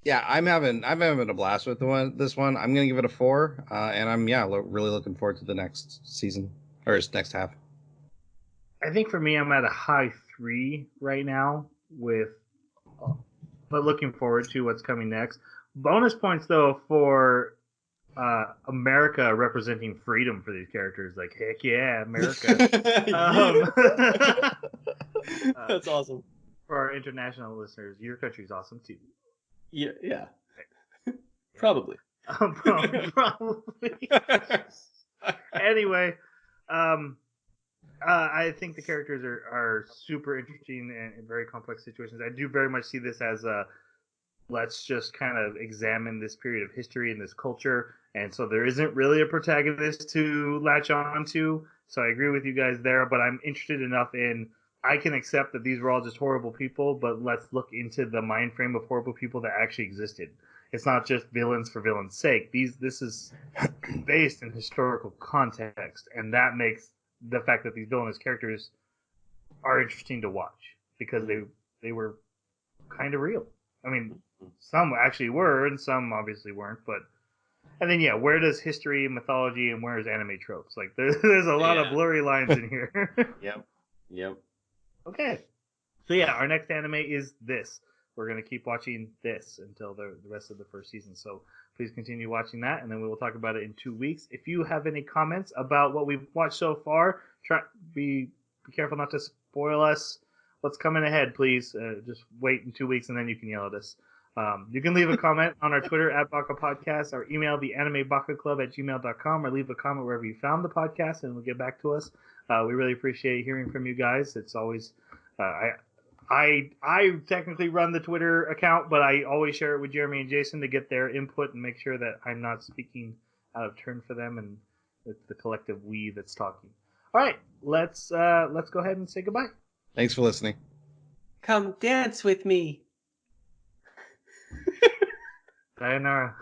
yeah, I'm having a blast with this one. I'm gonna give it a 4, and I'm really looking forward to the next season or next half. I think for me, I'm at a high 3 right now, but looking forward to what's coming next. Bonus points though for America representing freedom for these characters. Like, heck yeah, America! That's awesome. For our international listeners, your country's awesome too. Yeah. Probably. Probably. Anyway, I think the characters are super interesting and very complex situations. I do very much see this as let's just kind of examine this period of history and this culture. And so there isn't really a protagonist to latch on to. So I agree with you guys there, but I'm interested enough in, I can accept that these were all just horrible people, but let's look into the mind frame of horrible people that actually existed. It's not just villains for villains' sake. This is based in historical context, and that makes the fact that these villainous characters are interesting to watch because they were kind of real. I mean, some actually were, and some obviously weren't. But and then where does history and mythology and where is anime tropes? Like there's a lot of blurry lines in here. Yep. Okay. So our next anime is this. We're going to keep watching this until the rest of the first season. So please continue watching that, and then we will talk about it in 2 weeks. If you have any comments about what we've watched so far, be careful not to spoil us what's coming ahead, please. Just wait in 2 weeks, and then you can yell at us. You can leave a comment on our Twitter at Baka Podcast, or email the animebakaclub@gmail.com, or leave a comment wherever you found the podcast, and it'll get back to us. We really appreciate hearing from you guys. It's always I technically run the Twitter account, but I always share it with Jeremy and Jason to get their input and make sure that I'm not speaking out of turn for them, and it's the collective we that's talking. All right, let's go ahead and say goodbye. Thanks for listening. Come dance with me. Sayonara.